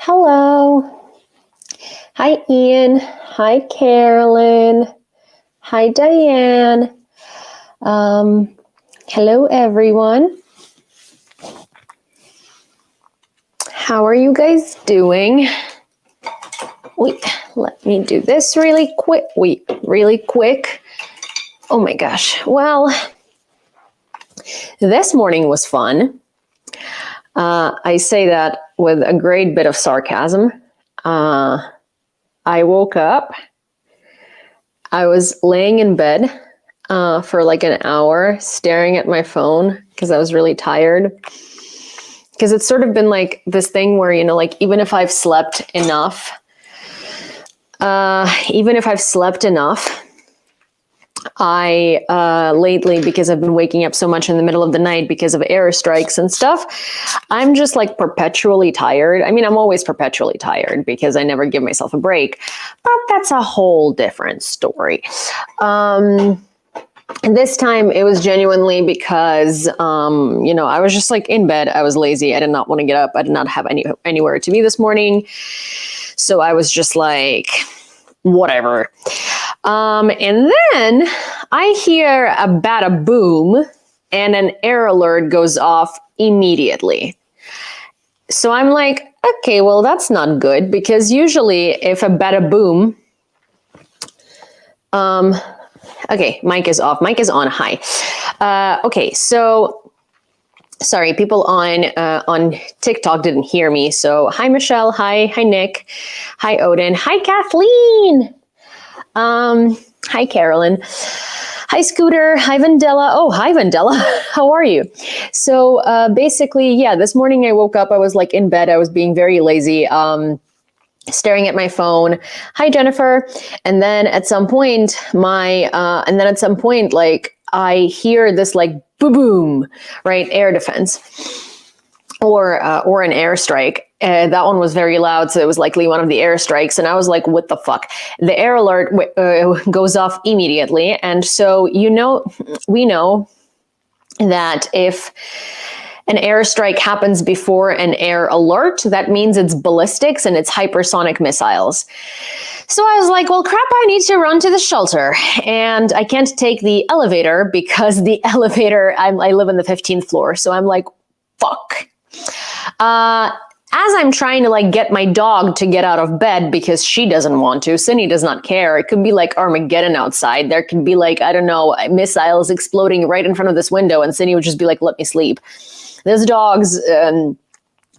Hello. Hi, Ian. Hi, Carolyn. Hi, Diane. Hello, everyone. How are you guys doing? Wait, let me do this really quick. Really quick. Oh my gosh. Well, this morning was fun. I say that with a great bit of sarcasm. I woke up. I was laying in bed for like an hour, staring at my phone because I was really tired. Because it's sort of been like this thing where, like even if I've slept enough, I lately, because I've been waking up so much in the middle of the night because of airstrikes and stuff, I'm just like perpetually tired. I mean, I'm always perpetually tired because I never give myself a break, but that's a whole different story. And this time it was genuinely because, I was just like in bed. I was lazy. I did not want to get up. I did not have anywhere to be this morning. So I was just like, whatever. And then I hear a bada boom and an air alert goes off immediately. So I'm like, okay, well, that's not good because usually if a bada boom, okay, mic is off, mic is on, hi. Okay, so sorry, people on TikTok didn't hear me. So hi, Michelle, hi Nick, hi, Odin, hi, Kathleen. Hi, Carolyn. Hi, Scooter. Hi, Vandella. Oh, hi, Vandella. How are you? So basically, yeah, this morning I woke up. I was like in bed. I was being very lazy, staring at my phone. Hi, Jennifer. And then at some point, like I hear this like boom, right? Air defense or an airstrike. That one was very loud, so it was likely one of the airstrikes. And I was like, what the fuck? The air alert goes off immediately. And so, we know that if an airstrike happens before an air alert, that means it's ballistics and it's hypersonic missiles. So I was like, well, crap, I need to run to the shelter. And I can't take the elevator because the elevator, I live on the 15th floor. So I'm like, fuck. As I'm trying to like get my dog to get out of bed because she doesn't want to, Cindy does not care. It could be like Armageddon outside. There could be like, I don't know, missiles exploding right in front of this window. And Cindy would just be like, let me sleep. This dog's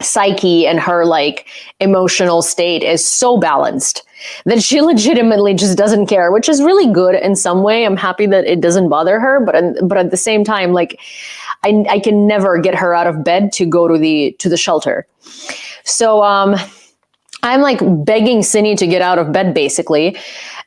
psyche and her like emotional state is so balanced that she legitimately just doesn't care, which is really good in some way. I'm happy that it doesn't bother her, but at the same time, like I can never get her out of bed to go to the shelter. So I'm like begging Cindy to get out of bed basically.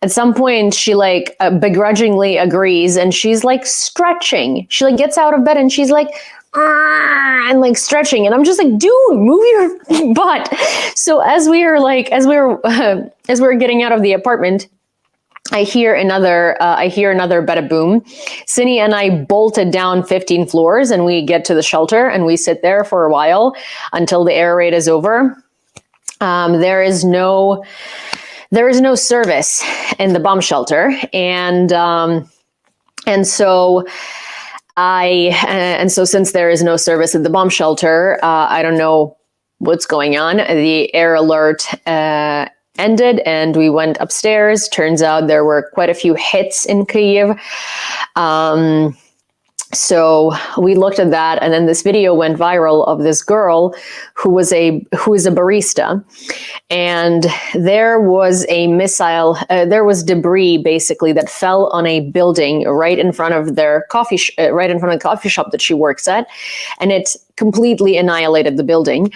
At some point she like begrudgingly agrees and she's like stretching. She like gets out of bed and she's like and like stretching, and I'm just like, dude, move your butt. So as we were getting out of the apartment, I hear another bada boom. Cindy and I bolted down 15 floors and we get to the shelter and we sit there for a while until the air raid is over. There is no service in the bomb shelter, and so since there is no service at the bomb shelter, I don't know what's going on. The air alert ended and we went upstairs. Turns out there were quite a few hits in Kyiv. So we looked at that, and then this video went viral of this girl who is a barista, and there was a missile. There was debris basically that fell on a building right in front of their right in front of the coffee shop that she works at, and it completely annihilated the building.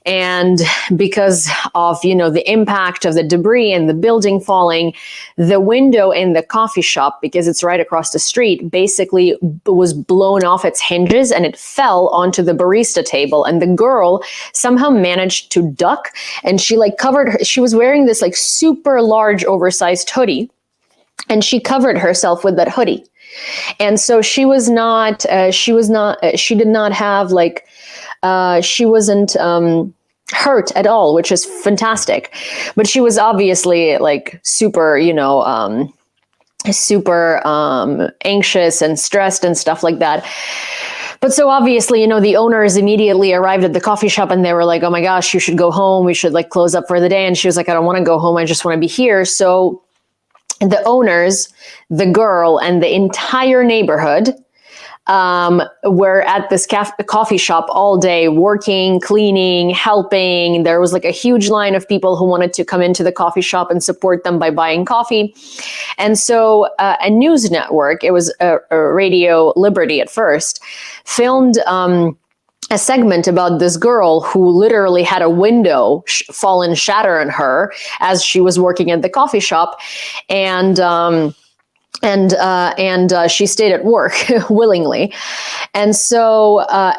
And because of, the impact of the debris and the building falling, the window in the coffee shop, because it's right across the street, basically was blown off its hinges and it fell onto the barista table. And the girl somehow managed to duck, and she like she was wearing this like super large oversized hoodie, and she covered herself with that hoodie. And so she did not have like, she wasn't hurt at all, which is fantastic. But she was obviously like super, super anxious and stressed and stuff like that. But so obviously, the owners immediately arrived at the coffee shop and they were like, oh my gosh, you should go home. We should like close up for the day. And she was like, I don't want to go home. I just want to be here. So the owners, the girl, and the entire neighborhood were at this coffee shop all day, working, cleaning, helping. There was like a huge line of people who wanted to come into the coffee shop and support them by buying coffee. And so a news network, it was a Radio Liberty at first, filmed a segment about this girl who literally had a window fall and shatter on her as she was working at the coffee shop. And she stayed at work willingly. So I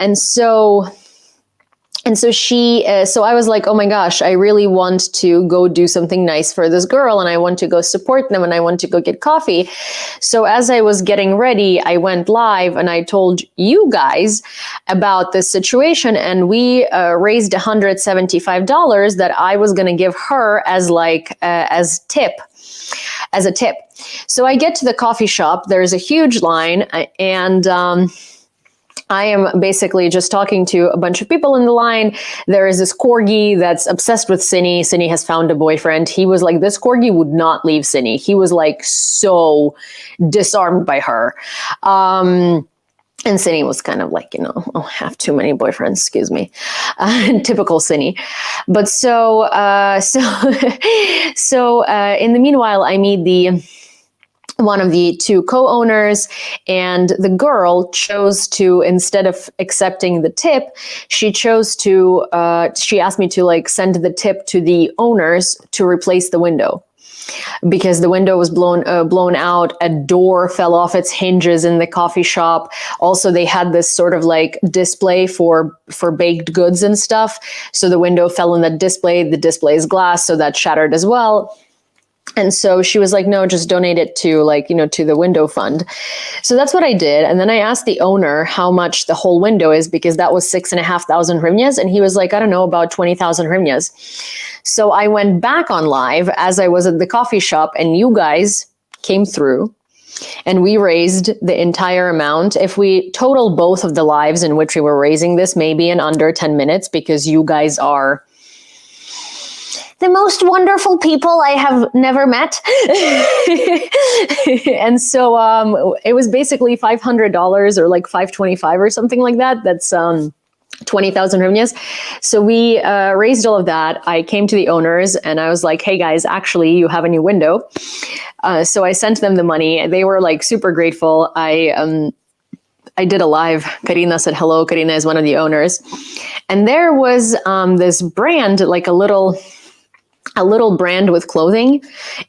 was like, oh my gosh, I really want to go do something nice for this girl, and I want to go support them, and I want to go get coffee. So as I was getting ready, I went live and I told you guys about this situation, and we raised $175 that I was going to give her as a tip. So I get to the coffee shop, there's a huge line, and I am basically just talking to a bunch of people in the line. There is this corgi that's obsessed with Cinny. Cinny has found a boyfriend. He was like, this corgi would not leave Cinny. He was like so disarmed by her. And Cinny was kind of like, I have too many boyfriends, excuse me. Typical Cinny. But so in the meanwhile, I meet one of the two co-owners, and the girl chose to, instead of accepting the tip, she chose to, she asked me to like send the tip to the owners to replace the window. Because the window was blown out, a door fell off its hinges in the coffee shop. Also, they had this sort of like display for baked goods and stuff. So the window fell in the display. The display is glass, so that shattered as well. And so she was like, no, just donate it to to the window fund. So that's what I did. And then I asked the owner how much the whole window is, because that was 6,500 hryvnias. And he was like, I don't know, about 20,000 hryvnias. So I went back on live as I was at the coffee shop, and you guys came through and we raised the entire amount. If we total both of the lives in which we were raising this, maybe in under 10 minutes, because you guys are the most wonderful people I have never met. And so it was basically $500 or like $525 or something like that. That's 20,000 hryvnias. So we raised all of that. I came to the owners and I was like, hey guys, actually you have a new window. So I sent them the money. They were like super grateful. I did a live. Karina said hello. Karina is one of the owners. And there was this brand, like a little brand with clothing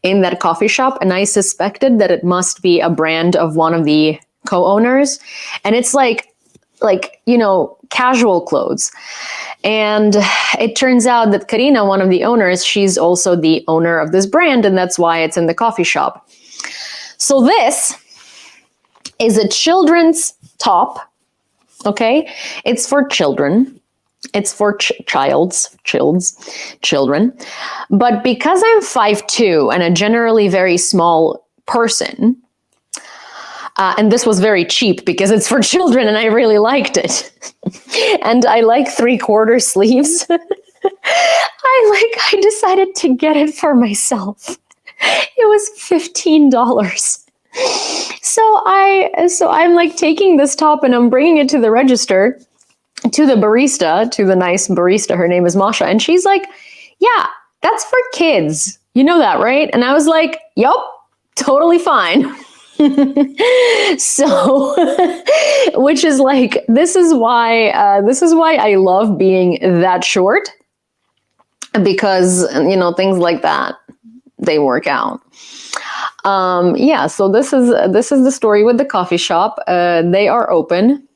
in that coffee shop. And I suspected that it must be a brand of one of the co-owners. And it's like, casual clothes. And it turns out that Karina, one of the owners, she's also the owner of this brand. And that's why it's in the coffee shop. So this is a children's top. Okay. It's for children. It's for children. But because I'm 5'2" and a generally very small person, and this was very cheap because it's for children and I really liked it. And I like 3/4 sleeves. I decided to get it for myself. It was $15. So I'm like taking this top and I'm bringing it to the register, to the barista, to the nice barista. Her name is Masha. And she's like, yeah, that's for kids. You know that, right? And I was like, yup, totally fine. So, which is like, this is why I love being that short, because, things like that, they work out. Yeah. So this is the story with the coffee shop. They are open.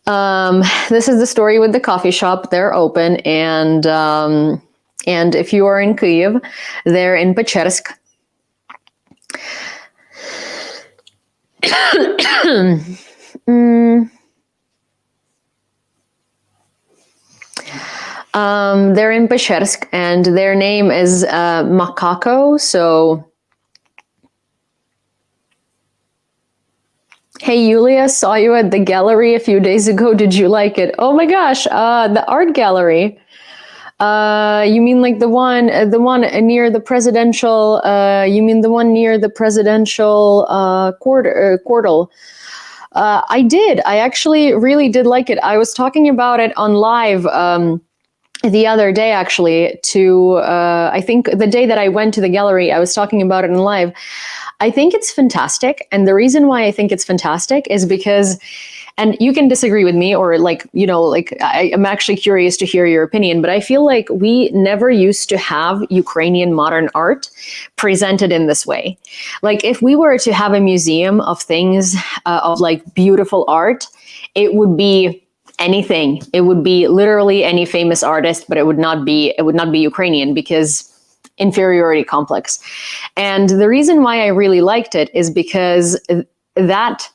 This is the story with the coffee shop. They're open. And if you are in Kyiv, they're in Pechersk. They're in Peshchersk, and their name is Makako. So, hey, Yulia, saw you at the gallery a few days ago. Did you like it? Oh my gosh, the art gallery. You mean like the one near the presidential? You mean the one near the presidential quartal? I did. I actually really did like it. I was talking about it on live the other day, actually. I think the day that I went to the gallery, I was talking about it in live. I think it's fantastic, and the reason why I think it's fantastic is because, and you can disagree with me, or I'm actually curious to hear your opinion, but I feel like we never used to have Ukrainian modern art presented in this way. Like, if we were to have a museum of things, of like beautiful art, it would be anything. It would be literally any famous artist, but it would not be Ukrainian, because inferiority complex. And the reason why I really liked it is because that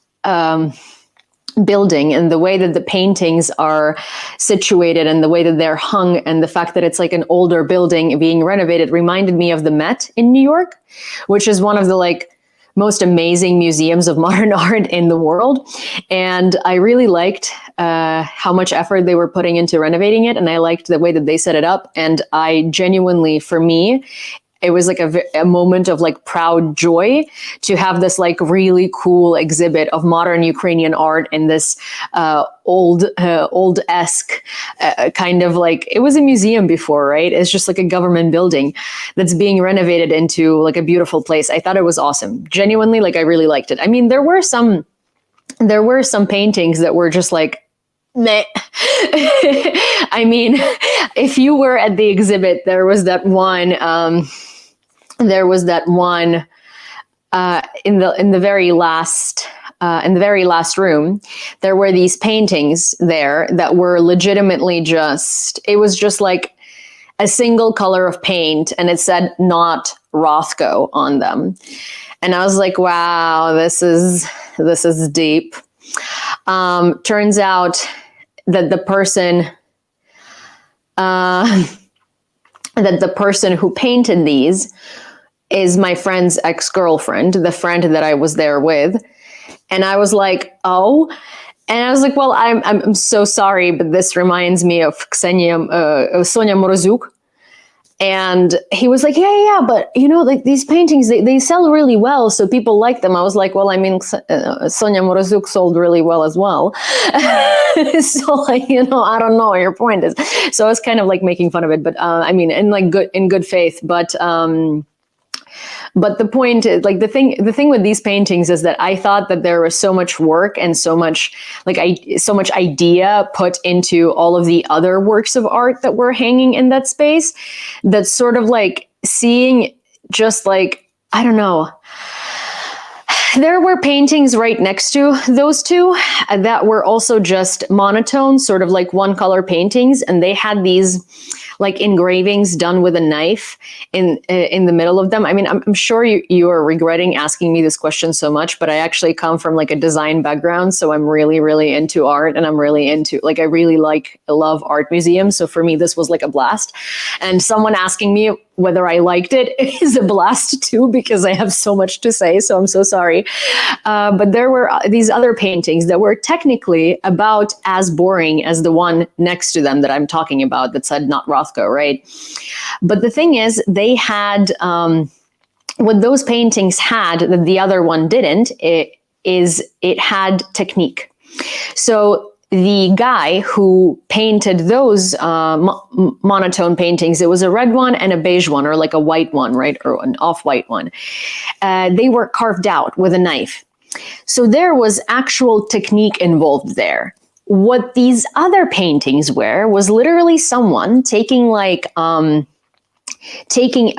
building and the way that the paintings are situated and the way that they're hung and the fact that it's like an older building being renovated reminded me of the Met in New York, which is one of the most amazing museums of modern art in the world. And I really liked how much effort they were putting into renovating it. And I liked the way that they set it up. And I genuinely, for me, it was like a moment of like proud joy to have this like really cool exhibit of modern Ukrainian art in this old-esque kind of like, it was a museum before, right? It's just like a government building that's being renovated into like a beautiful place. I thought it was awesome. Genuinely, like, I really liked it. I mean, there were some paintings that were just like, meh. I mean, if you were at the exhibit, there was that one in the very last room, there were these paintings there that were legitimately it was just like a single color of paint, and it said "not Rothko" on them. And I was like, wow, this is deep. Turns out that the person who painted these is my friend's ex-girlfriend, the friend that I was there with. And I was like, oh. And I was like, well, I'm so sorry, but this reminds me of Sonia Morozyuk. And he was like, yeah, but like these paintings, they sell really well, so people like them. I was like, well, I mean, Sonia Morozyuk sold really well as well. So like, I don't know what your point is. So I was kind of like making fun of it, but I mean, in good faith, but the point is, like, the thing with these paintings is that I thought that there was so much work and so much idea put into all of the other works of art that were hanging in that space, that sort of like seeing just like, I don't know, there were paintings right next to those two that were also just monotone, sort of like one color paintings, and they had these like engravings done with a knife in the middle of them. I mean, I'm sure you are regretting asking me this question so much, but I actually come from like a design background, so I'm really, really into art, and I'm really into, like, I really love art museums. So for me, this was like a blast. And someone asking me whether I liked it is a blast too, because I have so much to say. So I'm so sorry. But there were these other paintings that were technically about as boring as the one next to them that I'm talking about that said "not Rothko," right? But the thing is, they had, what those paintings had that the other one didn't, it had technique. So the guy who painted those monotone paintings, it was a red one and a beige one, or like a white one, right? Or an off-white one. They were carved out with a knife. So there was actual technique involved there. What these other paintings were was literally someone taking a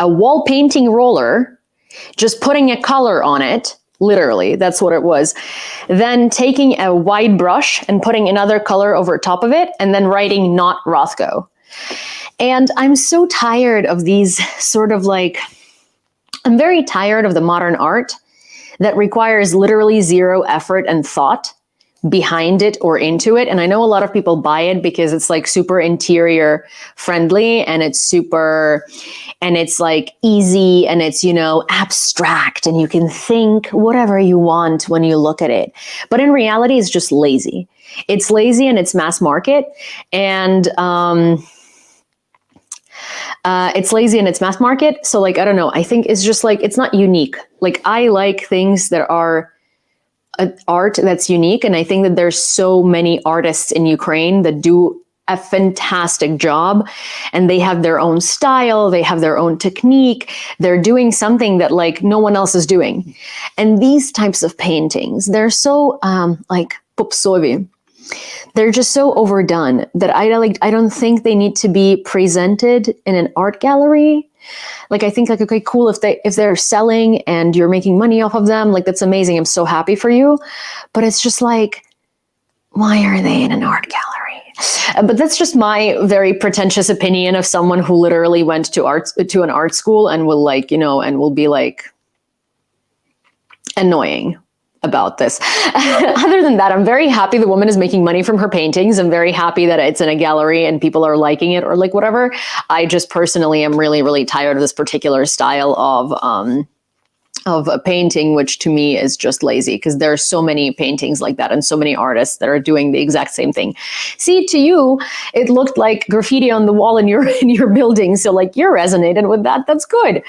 wall painting roller, just putting a color on it. Literally, that's what it was. Then taking a white brush and putting another color over top of it, and then writing "not Rothko." And I'm so tired of these sort of like, I'm very tired of the modern art that requires literally zero effort and thought behind it or into it. And I know a lot of people buy it because it's like super interior friendly and it's like easy and it's, abstract and you can think whatever you want when you look at it. But in reality, it's just lazy. It's lazy and it's mass market. And, it's lazy and it's mass market. So like, I don't know. I think it's just like, it's not unique. Like I like things that are art that's unique. And I think that there's so many artists in Ukraine that do a fantastic job and they have their own style. They have their own technique. They're doing something that like no one else is doing. And these types of paintings, they're so like popsovi. They're just so overdone that I don't think they need to be presented in an art gallery. Like I think like, okay, cool. If they're selling and you're making money off of them, like that's amazing. I'm so happy for you. But it's just like, why are they in an art gallery? But that's just my very pretentious opinion of someone who literally went to an art school and will like, and will be like annoying about this. Other than that, I'm very happy the woman is making money from her paintings. I'm very happy that it's in a gallery and people are liking it or like whatever. I just personally am really, really tired of this particular style of a painting, which to me is just lazy because there are so many paintings like that and so many artists that are doing the exact same thing. See, to you, it looked like graffiti on the wall in your building. So like you're resonated with that. That's good.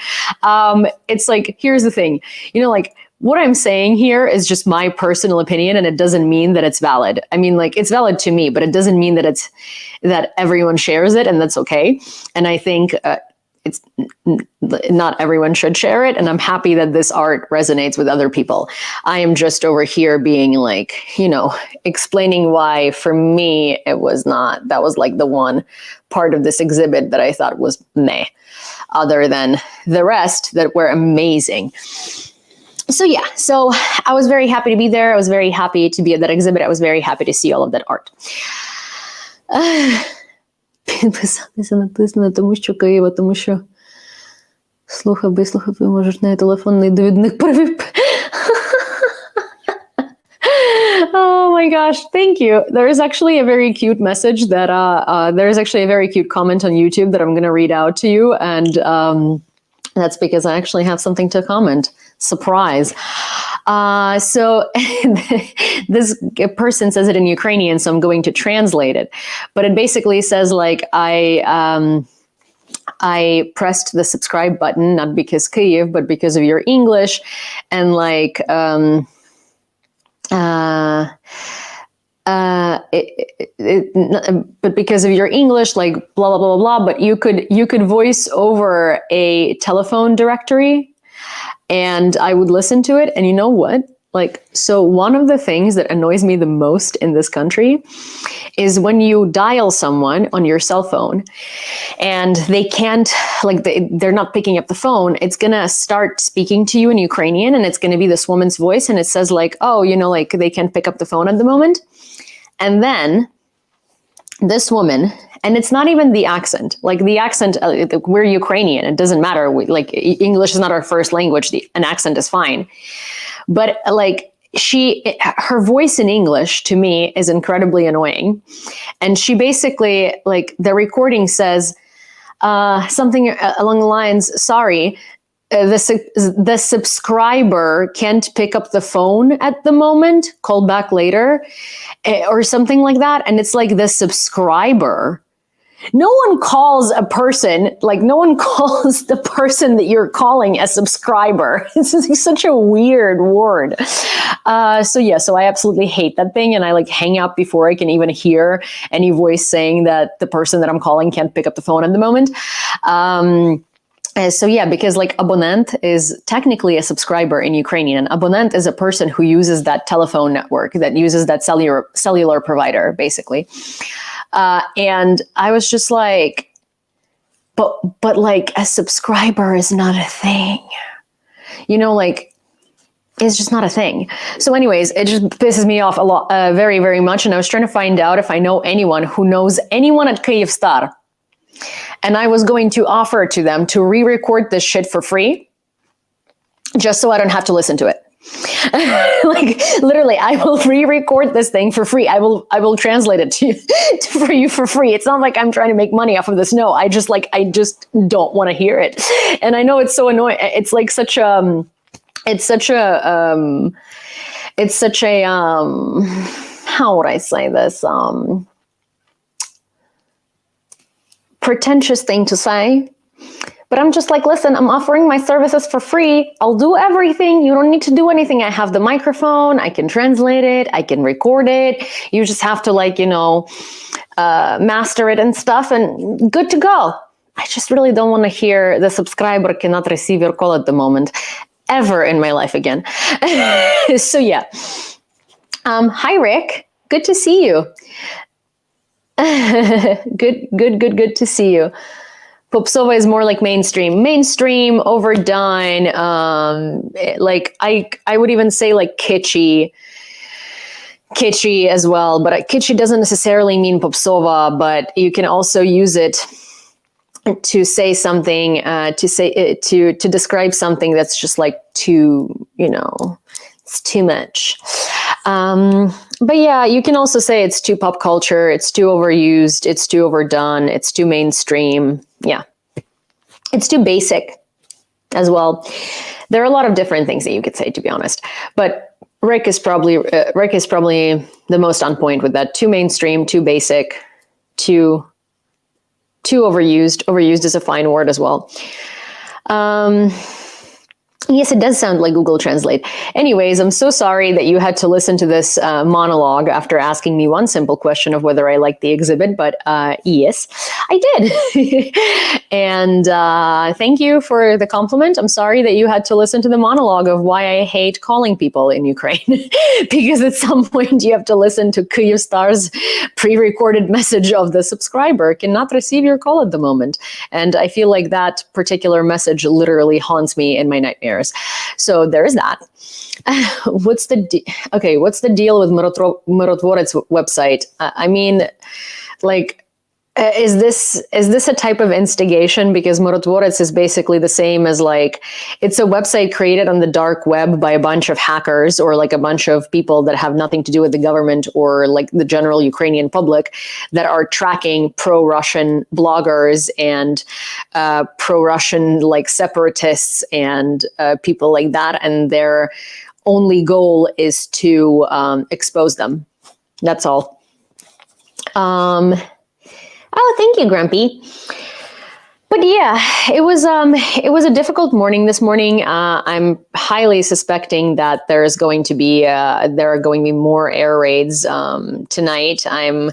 It's like, here's the thing, like, what I'm saying here is just my personal opinion, and it doesn't mean that it's valid. I mean, like it's valid to me, but it doesn't mean that everyone shares it, and that's okay. And I think it's not everyone should share it, and I'm happy that this art resonates with other people. I am just over here being like, explaining why for me it was not. That was like the one part of this exhibit that I thought was meh, other than the rest that were amazing. So yeah, so I was very happy to be there. I was very happy to be at that exhibit. I was very happy to see all of that art. Підписатися натисни, тому що Києва, тому що слухав, можеш на телефонний довідник привів. Oh my gosh, thank you. There is actually a very cute message that, there is actually a very cute comment on YouTube that I'm going to read out to you. And that's because I actually have something to comment. Surprise. So this person says it in Ukrainian, so I'm going to translate it. But it basically says like, I pressed the subscribe button, not because Kyiv, but because of your English. And like, but because of your English, like blah, blah, blah, blah, but you could voice over a telephone directory and I would listen to it. And you know what? Like, so one of the things that annoys me the most in this country is when you dial someone on your cell phone and they can't, like they're not picking up the phone, it's going to start speaking to you in Ukrainian and it's going to be this woman's voice. And it says like, oh, like they can't pick up the phone at the moment. And then this woman, and it's not even the accent, like the accent, we're Ukrainian, it doesn't matter. Like English is not our first language. An accent is fine. But like her voice in English to me is incredibly annoying. And she basically, like the recording says something along the lines, sorry, the subscriber can't pick up the phone at the moment, call back later, or something like that. And it's like the subscriber. No one calls a person, like no one calls the person that you're calling a subscriber. It's such a weird word. So I absolutely hate that thing. And I like hang up before I can even hear any voice saying that the person that I'm calling can't pick up the phone at the moment. So yeah, because like abonent is technically a subscriber in Ukrainian. An abonent is a person who uses that telephone network, that uses that cellular provider, basically. And I was just like, but like a subscriber is not a thing, like it's just not a thing. So anyways, it just pisses me off a lot, very, very much. And I was trying to find out if I know anyone who knows anyone at Kyivstar. And I was going to offer to them to re-record this shit for free, just so I don't have to listen to it. Like literally, I will re-record this thing for free. I will translate it to you, for you for free. It's not like I'm trying to make money off of this. No, I just don't want to hear it. And I know it's so annoying. It's like such a how would I say this? Pretentious thing to say. But I'm just like, listen, I'm offering my services for free. I'll do everything. You don't need to do anything. I have the microphone. I can translate it. I can record it. You just have to master it and stuff, and good to go. I just really don't want to hear the subscriber cannot receive your call at the moment ever in my life again. So yeah. Hi, Rick. Good to see you. Good to see you. Popsova is more like mainstream, overdone. Like I would even say like kitschy as well. But kitschy doesn't necessarily mean popsova, but you can also use it to say something, to describe something that's just like too, it's too much. But yeah, you can also say it's too pop culture, it's too overused, it's too overdone, it's too mainstream. Yeah. It's too basic as well. There are a lot of different things that you could say, to be honest. But Rick is probably the most on point with that. Too mainstream, too basic, too overused. Overused is a fine word as well. Yes, it does sound like Google Translate. Anyways, I'm so sorry that you had to listen to this monologue after asking me one simple question of whether I liked the exhibit, but yes, I did. And thank you for the compliment. I'm sorry that you had to listen to the monologue of why I hate calling people in Ukraine, because at some point you have to listen to Kyivstar's pre-recorded message of the subscriber cannot receive your call at the moment. And I feel like that particular message literally haunts me in my nightmares. So there is that. What's the deal with Mirotvorets website? I mean, like, is this a type of instigation? Because Mirotvorets is basically the same as like, it's a website created on the dark web by a bunch of hackers or like a bunch of people that have nothing to do with the government or like the general Ukrainian public that are tracking pro-Russian bloggers and pro-Russian like separatists and people like that. And their only goal is to expose them. That's all. Oh, thank you, Grumpy. But yeah, it was a difficult morning this morning. I'm highly suspecting that there are going to be more air raids tonight. So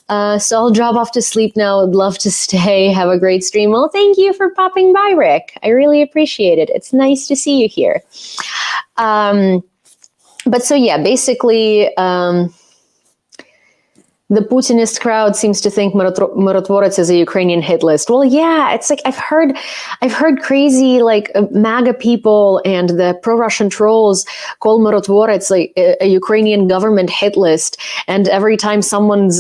I'll drop off to sleep now. I'd love to stay. Have a great stream. Well, thank you for popping by, Rick. I really appreciate it. It's nice to see you here. But so yeah, basically. The Putinist crowd seems to think Mirotvorets is a Ukrainian hit list. Well, yeah, it's like I've heard crazy like MAGA people and the pro-Russian trolls call Mirotvorets like a Ukrainian government hit list. And every time someone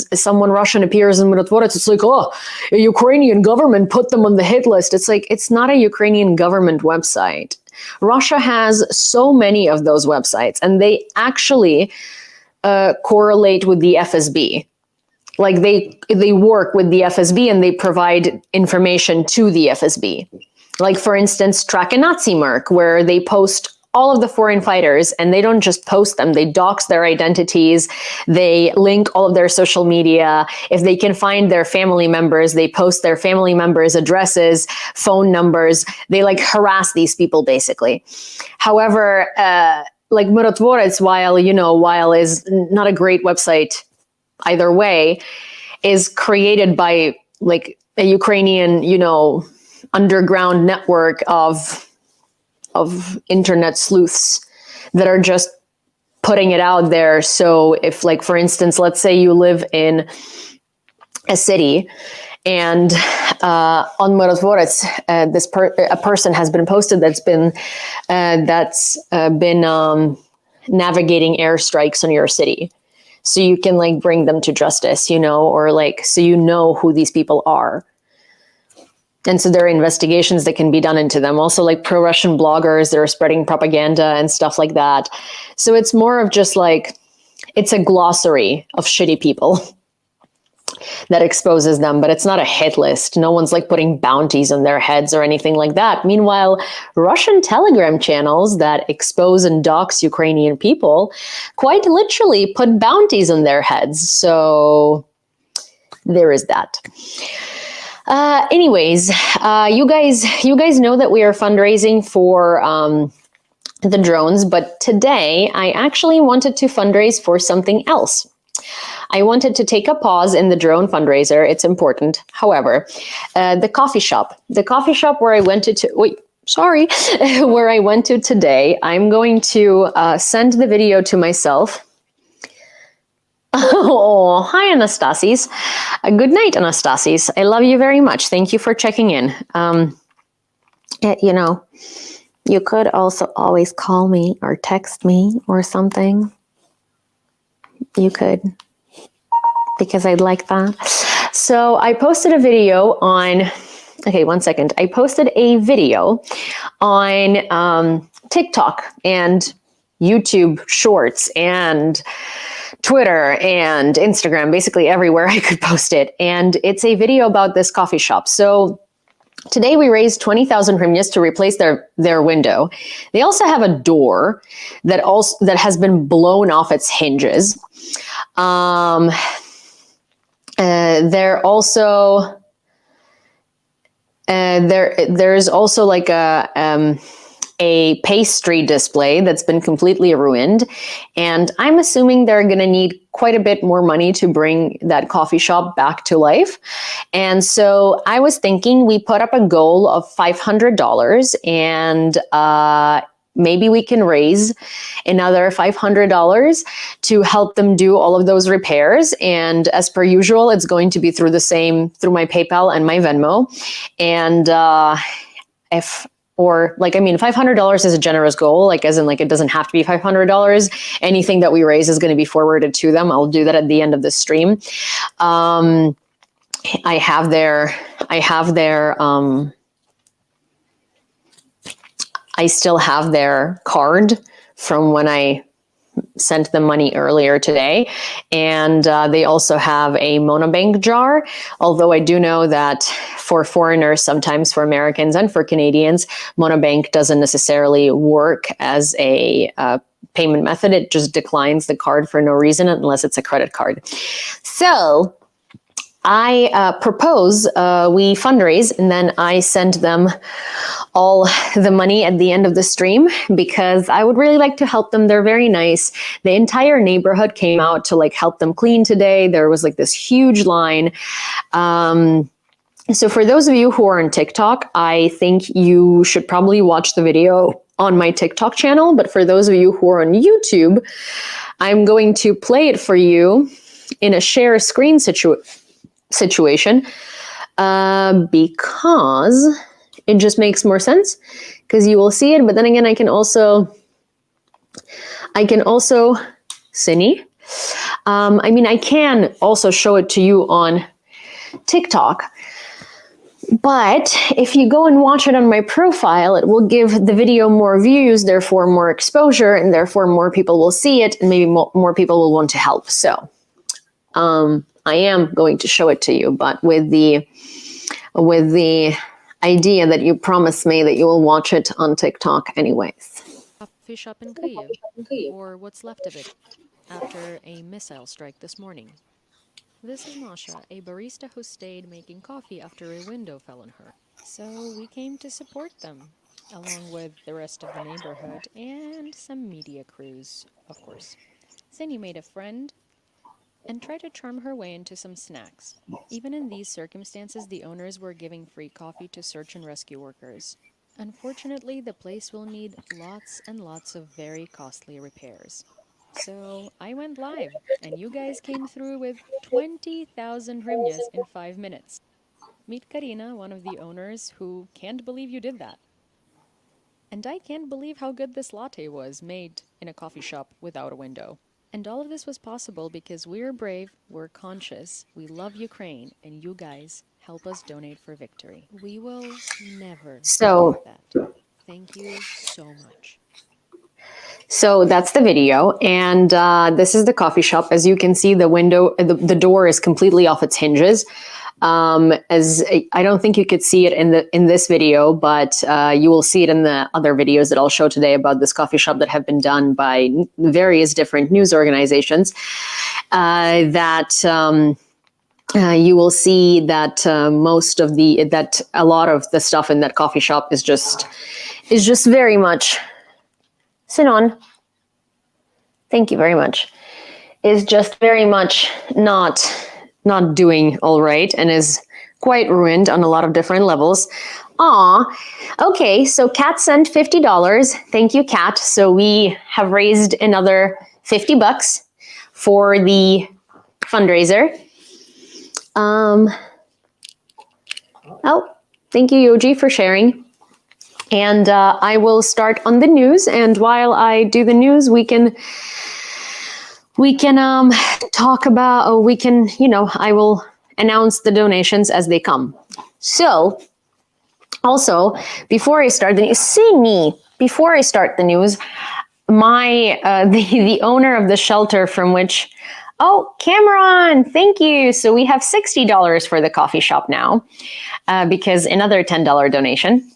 Russian appears in Mirotvorets, it's like, oh, a Ukrainian government put them on the hit list. It's like, it's not a Ukrainian government website. Russia has so many of those websites, and they actually correlate with the FSB. Like they work with the FSB and they provide information to the FSB. Like for instance, Track a Nazi Merc, where they post all of the foreign fighters, and they don't just post them, they dox their identities, they link all of their social media. If they can find their family members, they post their family members' addresses, phone numbers, they like harass these people basically. However, like Mirotvorets, while is not a great website either way, is created by like a Ukrainian, underground network of internet sleuths that are just putting it out there. So if like, for instance, let's say you live in a city and on Mirotvorets, a person has been posted that's been navigating airstrikes on your city. So you can like bring them to justice, or like, so who these people are. And so there are investigations that can be done into them. Also, like pro-Russian bloggers that are spreading propaganda and stuff like that. So it's more of just like, it's a glossary of shitty people that exposes them, but it's not a hit list. No one's like putting bounties on their heads or anything like that. Meanwhile, Russian Telegram channels that expose and dox Ukrainian people quite literally put bounties on their heads. So there is that. Anyways, you guys know that we are fundraising for the drones, but today I actually wanted to fundraise for something else. I wanted to take a pause in the drone fundraiser. It's important. However, the coffee shop where I went to where I went to today, I'm going to send the video to myself. Oh, hi, Anastasis. Good night, Anastasis. I love you very much. Thank you for checking in. You know, you could also always call me or text me or something. You could, because I'd like that. So I posted a video on, okay, one second. I posted a video on TikTok and YouTube Shorts and Twitter and Instagram, basically everywhere I could post it. And it's a video about this coffee shop. So today we raised 20,000 hryvnias to replace their window. They also have a door that has been blown off its hinges. There's also like a pastry display that's been completely ruined. And I'm assuming they're going to need quite a bit more money to bring that coffee shop back to life. And so I was thinking we put up a goal of $500 and maybe we can raise another $500 to help them do all of those repairs. And as per usual, it's going to be through my PayPal and my Venmo. And $500 is a generous goal, like as in like it doesn't have to be $500. Anything that we raise is going to be forwarded to them. I'll do that at the end of the stream. I still have their card from when I sent them money earlier today. And they also have a monobank jar. Although I do know that for foreigners, sometimes for Americans and for Canadians, monobank doesn't necessarily work as a payment method. It just declines the card for no reason unless it's a credit card. So I propose we fundraise and then I send them all the money at the end of the stream because I would really like to help them. They're very nice. The entire neighborhood came out to like help them clean today. There was like this huge line. So for those of you who are on TikTok, I think you should probably watch the video on my TikTok channel. But for those of you who are on YouTube, I'm going to play it for you in a share screen situation because it just makes more sense because you will see it. But then again, I can also Cine. I can also show it to you on TikTok. But if you go and watch it on my profile, it will give the video more views, therefore more exposure, and therefore more people will see it, and maybe more people will want to help. So I am going to show it to you, but with the idea that you promise me that you will watch it on TikTok anyways. Coffee shop in Kyiv, or what's left of it, after a missile strike this morning. This is Masha, a barista who stayed making coffee after a window fell on her. So we came to support them, along with the rest of the neighborhood and some media crews, of course. Cindy made a friend and tried to charm her way into some snacks. Even in these circumstances, the owners were giving free coffee to search and rescue workers. Unfortunately, the place will need lots and lots of very costly repairs. So I went live, and you guys came through with 20,000 hryvnias in 5 minutes. Meet Karina, one of the owners, who can't believe you did that. And I can't believe how good this latte was, made in a coffee shop without a window. And all of this was possible because we're brave, we're conscious, we love Ukraine, and you guys Help us donate for victory. We will never So, forget that. Thank you so much. so that's the video, and this is the coffee shop. As you can see, the window, the door is completely off its hinges. As I don't think you could see it in this video, but you will see it in the other videos that I'll show today about this coffee shop that have been done by various different news organizations. You will see that a lot of the stuff in that coffee shop is just very much. Sinon, thank you very much. Is just very much not doing all right and is quite ruined on a lot of different levels. Okay, so Kat sent $50. Thank you, Kat. So we have raised another $50 for the fundraiser. Thank you, Yoji, for sharing. And I will start on the news. And while I do the news, we can talk about, I will announce the donations as they come. So, also, before I start the news, my the owner of the shelter from which, Cameron, thank you. So we have $60 for the coffee shop now, because another $10 donation.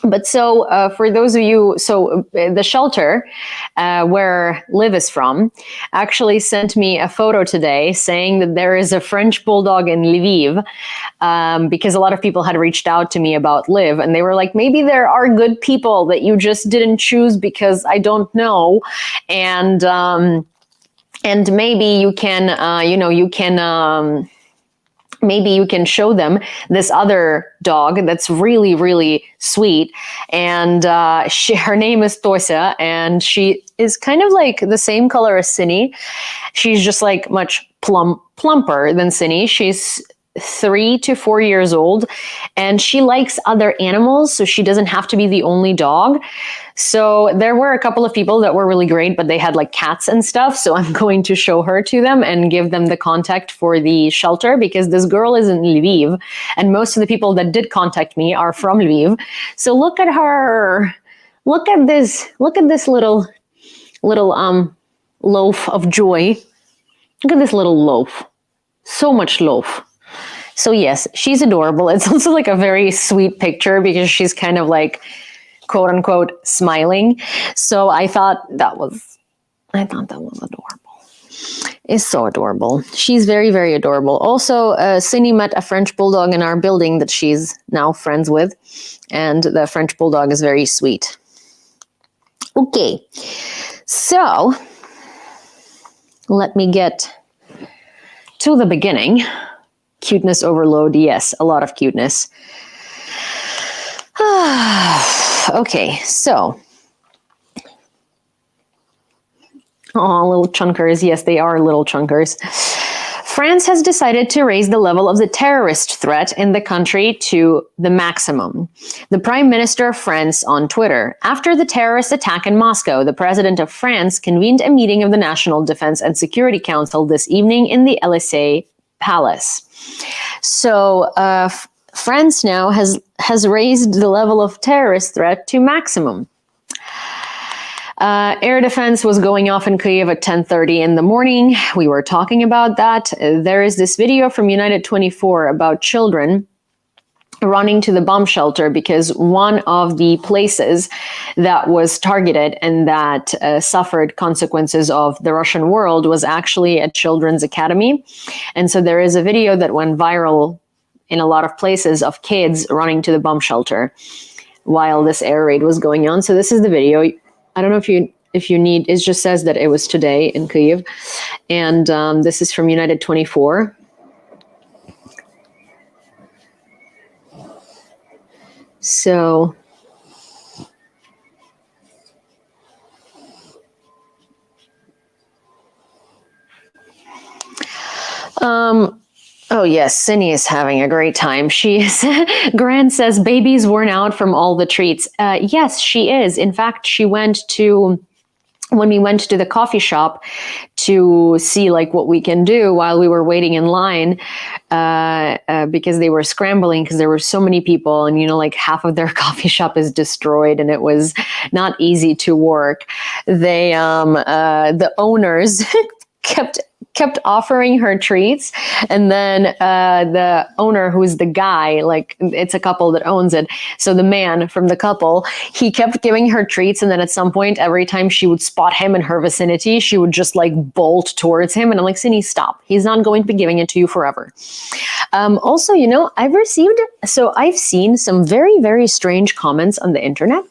But so for those of you, the shelter where Liv is from actually sent me a photo today saying that there is a French bulldog in Lviv, because a lot of people had reached out to me about Liv, and they were like, maybe there are good people that you just didn't choose because I don't know, and maybe you can, maybe you can show them this other dog that's really, really sweet. And her name is Tosia, and she is kind of like the same color as Cindy. She's just like much plumper than Cindy. She's 3 to 4 years old, and she likes other animals, so she doesn't have to be the only dog. So there were a couple of people that were really great, but they had like cats and stuff. So I'm going to show her to them and give them the contact for the shelter, because this girl is in Lviv, and most of the people that did contact me are from Lviv. So look at her. Look at this little loaf of joy. Look at this little loaf. So much loaf. So yes, she's adorable. It's also like a very sweet picture because she's kind of like, quote unquote, smiling. So I thought that was adorable. It's so adorable. She's very, very adorable. Also, Cindy met a French bulldog in our building that she's now friends with, and the French bulldog is very sweet. Okay, so let me get to the beginning. Cuteness overload, yes, a lot of cuteness. Okay, so. Little chunkers. Yes, they are little chunkers. France has decided to raise the level of the terrorist threat in the country to the maximum. The Prime Minister of France on Twitter. After the terrorist attack in Moscow, the President of France convened a meeting of the National Defense and Security Council this evening in the Élysée Palace. So France now has raised the level of terrorist threat to maximum. Air defense was going off in Kyiv at 10:30 in the morning. We were talking about that. There is this video from United 24 about children running to the bomb shelter because one of the places that was targeted and that suffered consequences of the Russian world was actually a children's academy. And so there is a video that went viral in a lot of places of kids running to the bomb shelter while this air raid was going on. So this is the video. I don't know if you need, it just says that it was today in Kyiv. And this is from United 24. So, oh yes, Cindy is having a great time. She is, Grant says, baby's worn out from all the treats. Yes, she is. In fact, she went to when we went to the coffee shop to see like what we can do while we were waiting in line, because they were scrambling because there were so many people, and like half of their coffee shop is destroyed and it was not easy to work. They the owners kept offering her treats, and then the owner, who's the guy, like it's a couple that owns it, so the man from the couple, he kept giving her treats, and then at some point, every time she would spot him in her vicinity, she would just like bolt towards him, and I'm like, Cindy, stop, he's not going to be giving it to you forever. Also, I've seen some very, very strange comments on the internet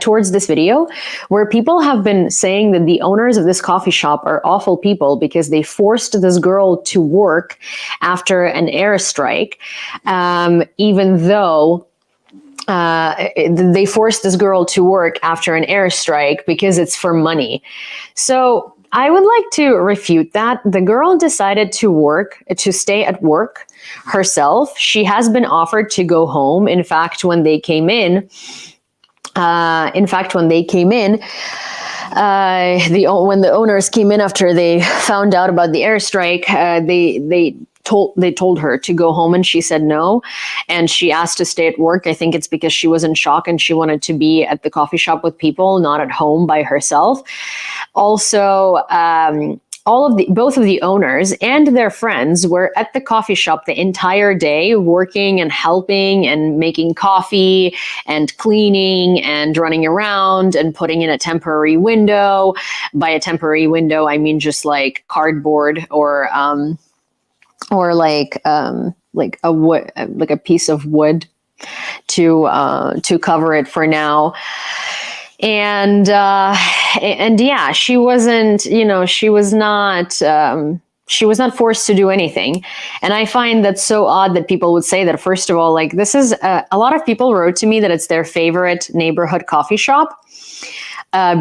towards this video, where people have been saying that the owners of this coffee shop are awful people because they forced this girl to work after an airstrike, even though they forced this girl to work after an airstrike because it's for money. So I would like to refute that. The girl decided to stay at work herself. She has been offered to go home. In fact, when they came in, when the owners came in after they found out about the airstrike, they told her to go home, and she said no, and she asked to stay at work. I think it's because she was in shock and she wanted to be at the coffee shop with people, not at home by herself. Also, both of the owners and their friends were at the coffee shop the entire day, working and helping and making coffee and cleaning and running around and putting in a temporary window. By a temporary window, I mean just like cardboard or like a wood, like a piece of wood to cover it for now. And yeah, she wasn't forced to do anything. And I find that so odd that people would say that. First of all, like, this is a lot of people wrote to me that it's their favorite neighborhood coffee shop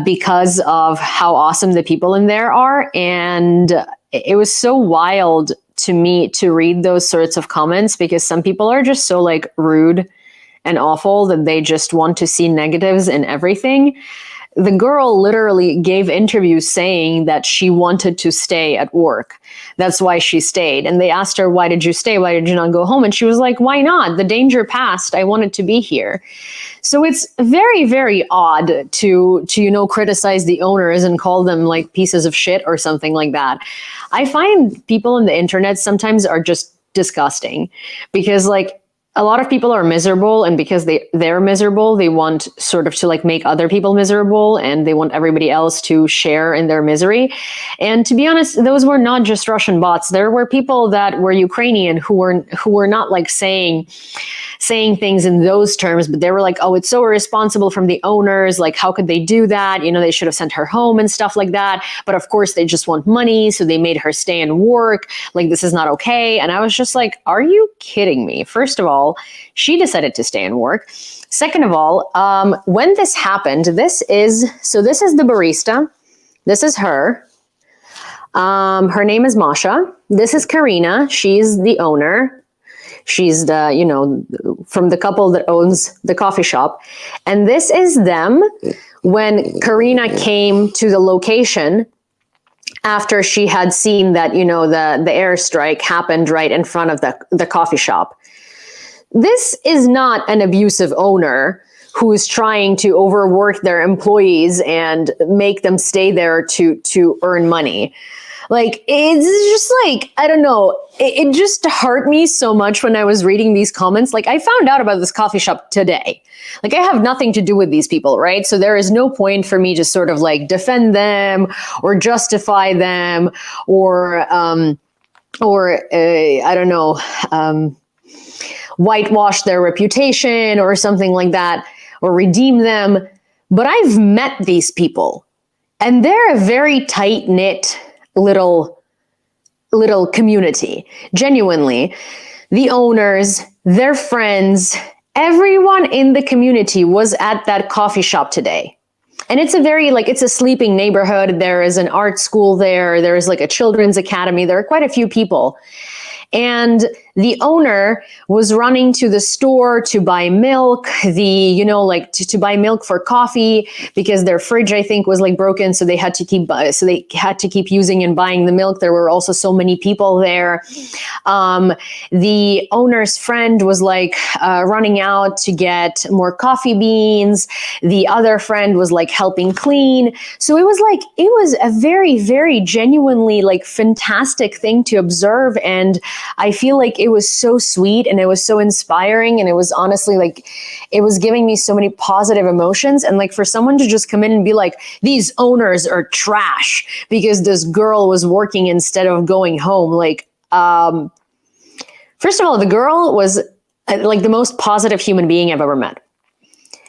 because of how awesome the people in there are. And it was so wild to me to read those sorts of comments, because some people are just so like rude and awful that they just want to see negatives in everything. The girl literally gave interviews saying that she wanted to stay at work. That's why she stayed. And they asked her, why did you stay? Why did you not go home? And she was like, why not? The danger passed. I wanted to be here. So it's very, very odd to criticize the owners and call them like pieces of shit or something like that. I find people on the internet sometimes are just disgusting, because like, a lot of people are miserable, and because they're miserable, they want sort of to like make other people miserable, and they want everybody else to share in their misery. And to be honest, those were not just Russian bots. There were people that were Ukrainian who were not like saying things in those terms, but they were like, oh, it's so irresponsible from the owners. Like, how could they do that? They should have sent her home and stuff like that. But of course, they just want money, so they made her stay and work. Like, this is not okay. And I was just like, are you kidding me? First of all, she decided to stay and work. Second of all, when this happened, this is the barista. This is her. Her name is Masha. This is Karina. She's the owner. She's from the couple that owns the coffee shop. And this is them when Karina came to the location after she had seen that, the airstrike happened right in front of the coffee shop. This is not an abusive owner who is trying to overwork their employees and make them stay there to earn money. Like, it's just like, I don't know. It just hurt me so much when I was reading these comments. Like, I found out about this coffee shop today. Like, I have nothing to do with these people, right? So there is no point for me to sort of like defend them or justify them or I don't know, whitewash their reputation or something like that, or redeem them. But I've met these people, and they're a very tight-knit little community. Genuinely, the owners, their friends, everyone in the community was at that coffee shop today. And it's it's a sleeping neighborhood. There is an art school there. There is like a children's academy. There are quite a few people. And the owner was running to the store to buy milk, to buy milk for coffee because their fridge, I think, was like broken. So they had to keep using and buying the milk. There were also so many people there. The owner's friend was like running out to get more coffee beans. The other friend was like helping clean. So it was a very, very genuinely like fantastic thing to observe. And I feel like it was so sweet and it was so inspiring. And it was honestly like, it was giving me so many positive emotions. And like for someone to just come in and be like, these owners are trash because this girl was working instead of going home. Like, first of all, the girl was like the most positive human being I've ever met.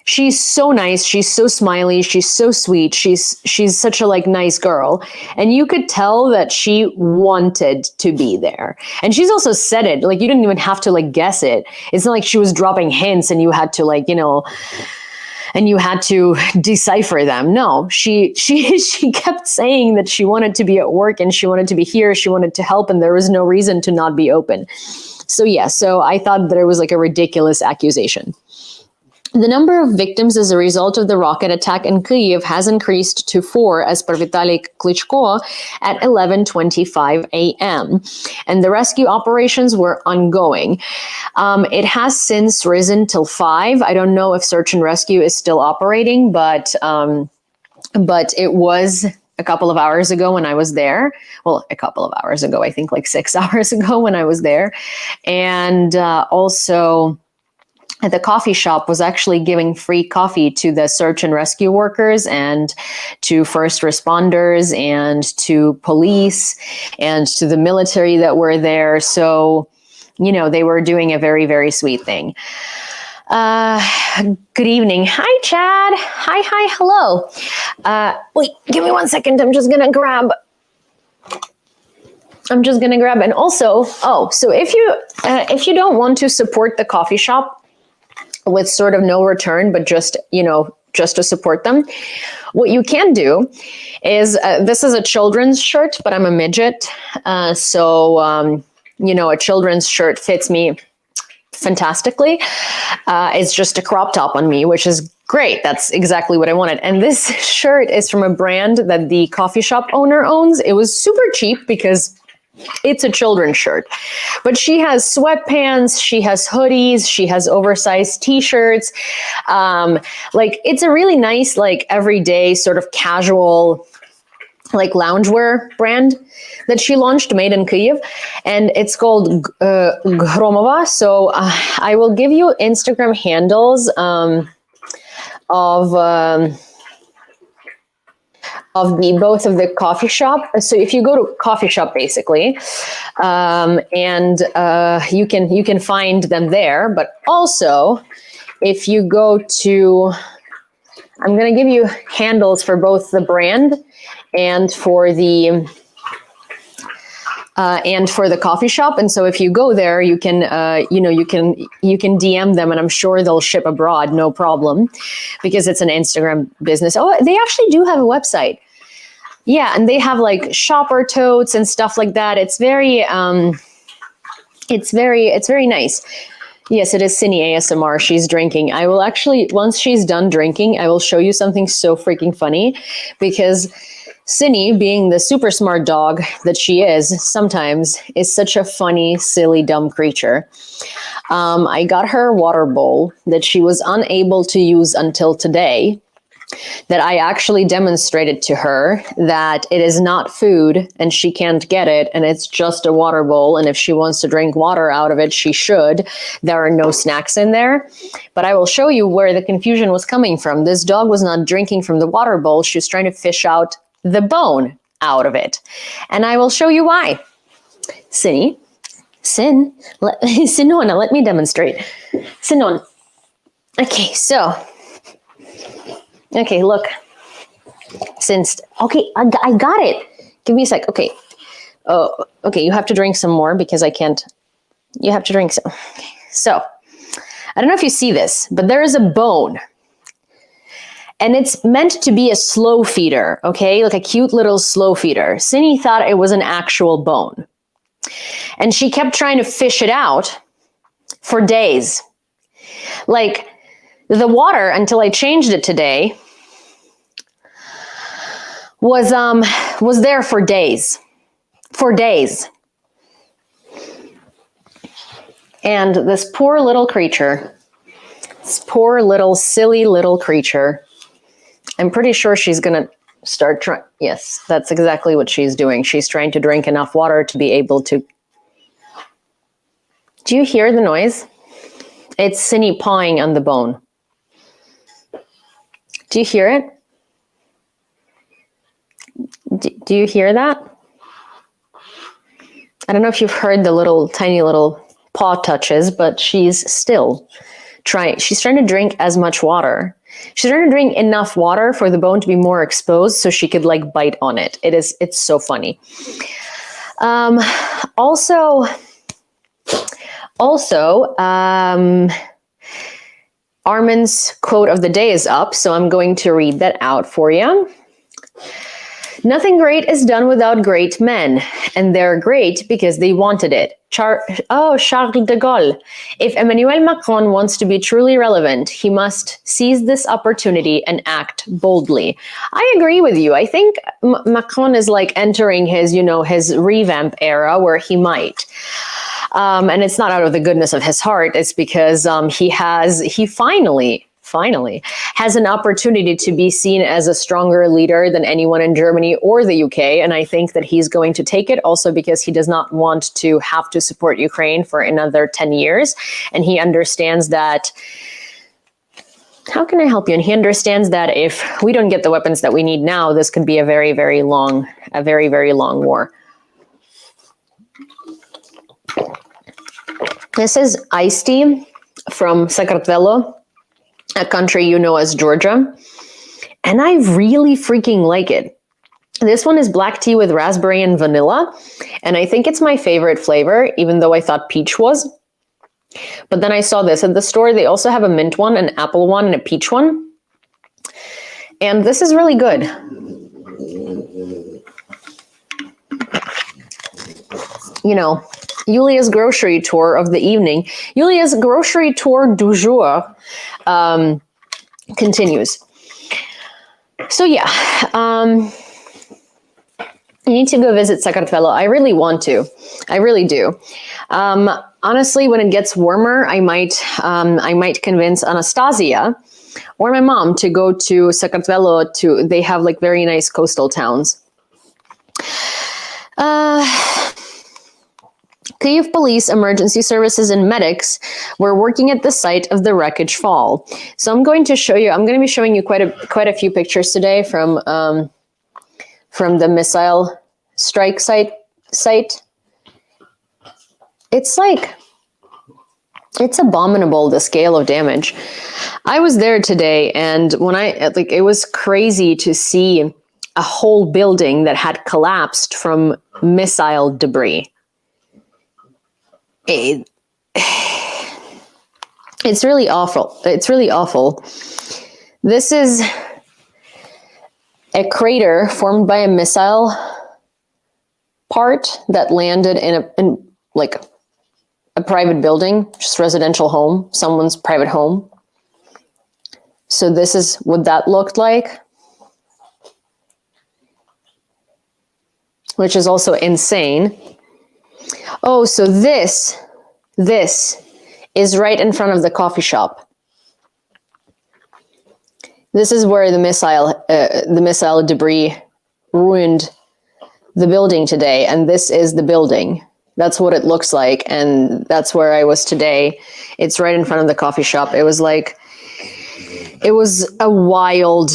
She's so nice. She's so smiley. She's so sweet. She's such a like nice girl. And you could tell that she wanted to be there. And she's also said it, like you didn't even have to like guess it. It's not like she was dropping hints and you had to like, and you had to decipher them. No, she kept saying that she wanted to be at work and she wanted to be here. She wanted to help and there was no reason to not be open. So yeah, so I thought that it was like a ridiculous accusation. The number of victims as a result of the rocket attack in Kyiv has increased to 4, as per Vitaly Klitschko, at 11:25 a.m. And the rescue operations were ongoing. It has since risen till 5. I don't know if search and rescue is still operating, but it was a couple of hours ago when I was there. Well, a couple of hours ago, I think like 6 hours ago when I was there. And also, the coffee shop was actually giving free coffee to the search and rescue workers and to first responders and to police and to the military that were there. So, they were doing a very, very sweet thing. Good evening. Hi, Chad. Hi, hello. Wait, give me 1 second. I'm just going to grab. And also, so if you don't want to support the coffee shop with sort of no return, but just to support them, what you can do is, this is a children's shirt, but I'm a midget. So a children's shirt fits me fantastically. It's just a crop top on me, which is great. That's exactly what I wanted. And this shirt is from a brand that the coffee shop owner owns. It was super cheap because it's a children's shirt, but she has sweatpants, she has hoodies, she has oversized t-shirts. It's a really nice, like everyday sort of casual, like loungewear brand that she launched, made in Kyiv, and it's called Gromova. So I will give you Instagram handles of both of the coffee shop. So if you go to coffee shop, basically, you can find them there. But also, if you go to, I'm going to give you handles for both the brand and for the coffee shop. And so if you go there, you can DM them, and I'm sure they'll ship abroad, no problem, because it's an Instagram business. Oh, they actually do have a website. Yeah. And they have like shopper totes and stuff like that. It's very nice. Yes, it is Cine ASMR. She's drinking. I will actually, once she's done drinking, I will show you something so freaking funny, because Cine, being the super smart dog that she is, sometimes is such a funny, silly, dumb creature. I got her a water bowl that she was unable to use until today, that I actually demonstrated to her that it is not food and she can't get it, and it's just a water bowl, and if she wants to drink water out of it, she should. There are no snacks in there. But I will show you where the confusion was coming from. This dog was not drinking from the water bowl. She was trying to fish out the bone out of it. And I will show you why. Sinnona, let me demonstrate. Sinon. Okay, so. Okay, look. I got it. Give me a sec. Okay. Oh, okay, you have to drink some more because I can't. You have to drink some. Okay, so, I don't know if you see this, but there is a bone. And it's meant to be a slow feeder, okay? Like a cute little slow feeder. Cindy thought it was an actual bone. And she kept trying to fish it out for days. Like, the water, until I changed it today, was there for days. For days. And this poor little creature, this poor little silly little creature, I'm pretty sure she's going to start trying. Yes, that's exactly what she's doing. She's trying to drink enough water to be able to. Do you hear the noise? It's Cindy pawing on the bone. Do you hear it? Do you hear that? I don't know if you've heard the little, tiny little paw touches, but she's still trying. She's trying to drink as much water. She's trying to drink enough water for the bone to be more exposed so she could like bite on it. It's so funny. Also, Armin's quote of the day is up, so I'm going to read that out for you. Nothing great is done without great men, and they're great because they wanted it. Charles de Gaulle. If Emmanuel Macron wants to be truly relevant, he must seize this opportunity and act boldly. I agree with you. I think Macron is like entering his, his revamp era where he might. And it's not out of the goodness of his heart. It's because he finally has an opportunity to be seen as a stronger leader than anyone in Germany or the UK. And I think that he's going to take it also because he does not want to have to support Ukraine for another 10 years. And he understands that. How can I help you? And he understands that if we don't get the weapons that we need now, this could be a very, very long war. This is iced tea from Sakartvelo, a country you know as Georgia. And I really freaking like it. This one is black tea with raspberry and vanilla. And I think it's my favorite flavor, even though I thought peach was. But then I saw this at the store. They also have a mint one, an apple one, and a peach one. And this is really good. Yulia's grocery tour of the evening. Yulia's grocery tour du jour continues. So yeah, you need to go visit Sakartvelo. I really want to. I really do. Honestly, when it gets warmer, I might convince Anastasia or my mom to go to Sakartvelo. They have like very nice coastal towns. Kyiv police, emergency services, and medics were working at the site of the wreckage fall. So I'm going to be showing you quite a few pictures today from the missile strike site. It's abominable, the scale of damage. I was there today, and it was crazy to see a whole building that had collapsed from missile debris. It's really awful. It's really awful. This is a crater formed by a missile part that landed in a private building, just residential home, someone's private home. So this is what that looked like, which is also insane. Oh, so this is right in front of the coffee shop. This is where the missile debris ruined the building today, and this is the building. That's what it looks like, and that's where I was today. It's right in front of the coffee shop. It was a wild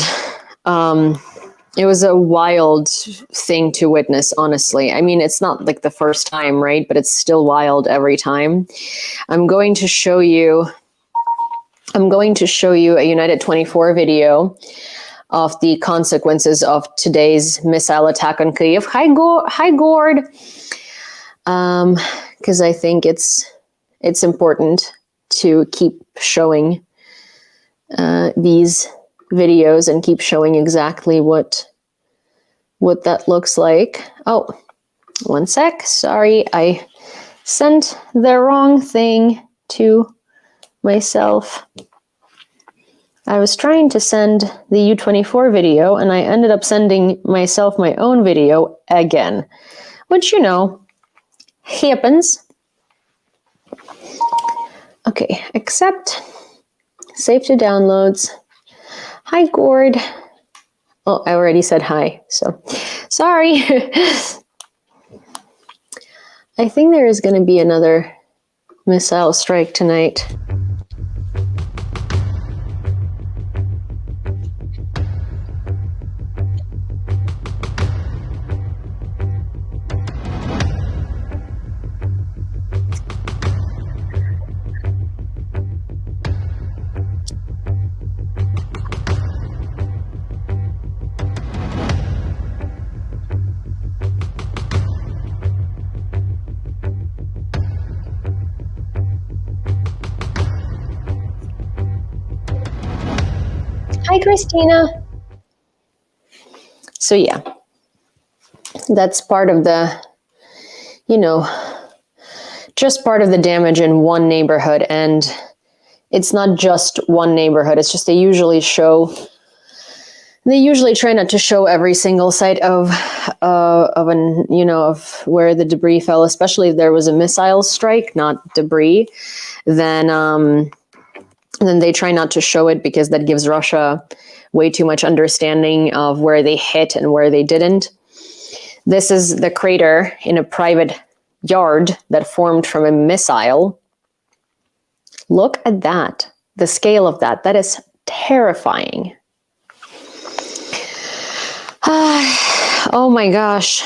thing to witness, honestly. I mean, it's not like the first time, right? But it's still wild every time. I'm going to show you a United 24 video of the consequences of today's missile attack on Kyiv. Hi, Gord. Because I think it's important to keep showing these videos and keep showing exactly what that looks like. Oh, One sec. Sorry, I sent the wrong thing to myself. I was trying to send the U24 video and I ended up sending myself my own video again, which, you know, happens. Okay, accept, save to downloads. Hi, Gord. Oh, I already said hi, so sorry. I think there is going to be another missile strike tonight. Hi, Christina. So yeah, that's part of the, you know, just part of the damage in one neighborhood. And it's not just one neighborhood. It's just they usually try not to show every single site of where the debris fell, especially if there was a missile strike, not debris, then they try not to show it because that gives Russia way too much understanding of where they hit and where they didn't. This is the crater in a private yard that formed from a missile. Look at that. The scale of that. That is terrifying. Oh my gosh.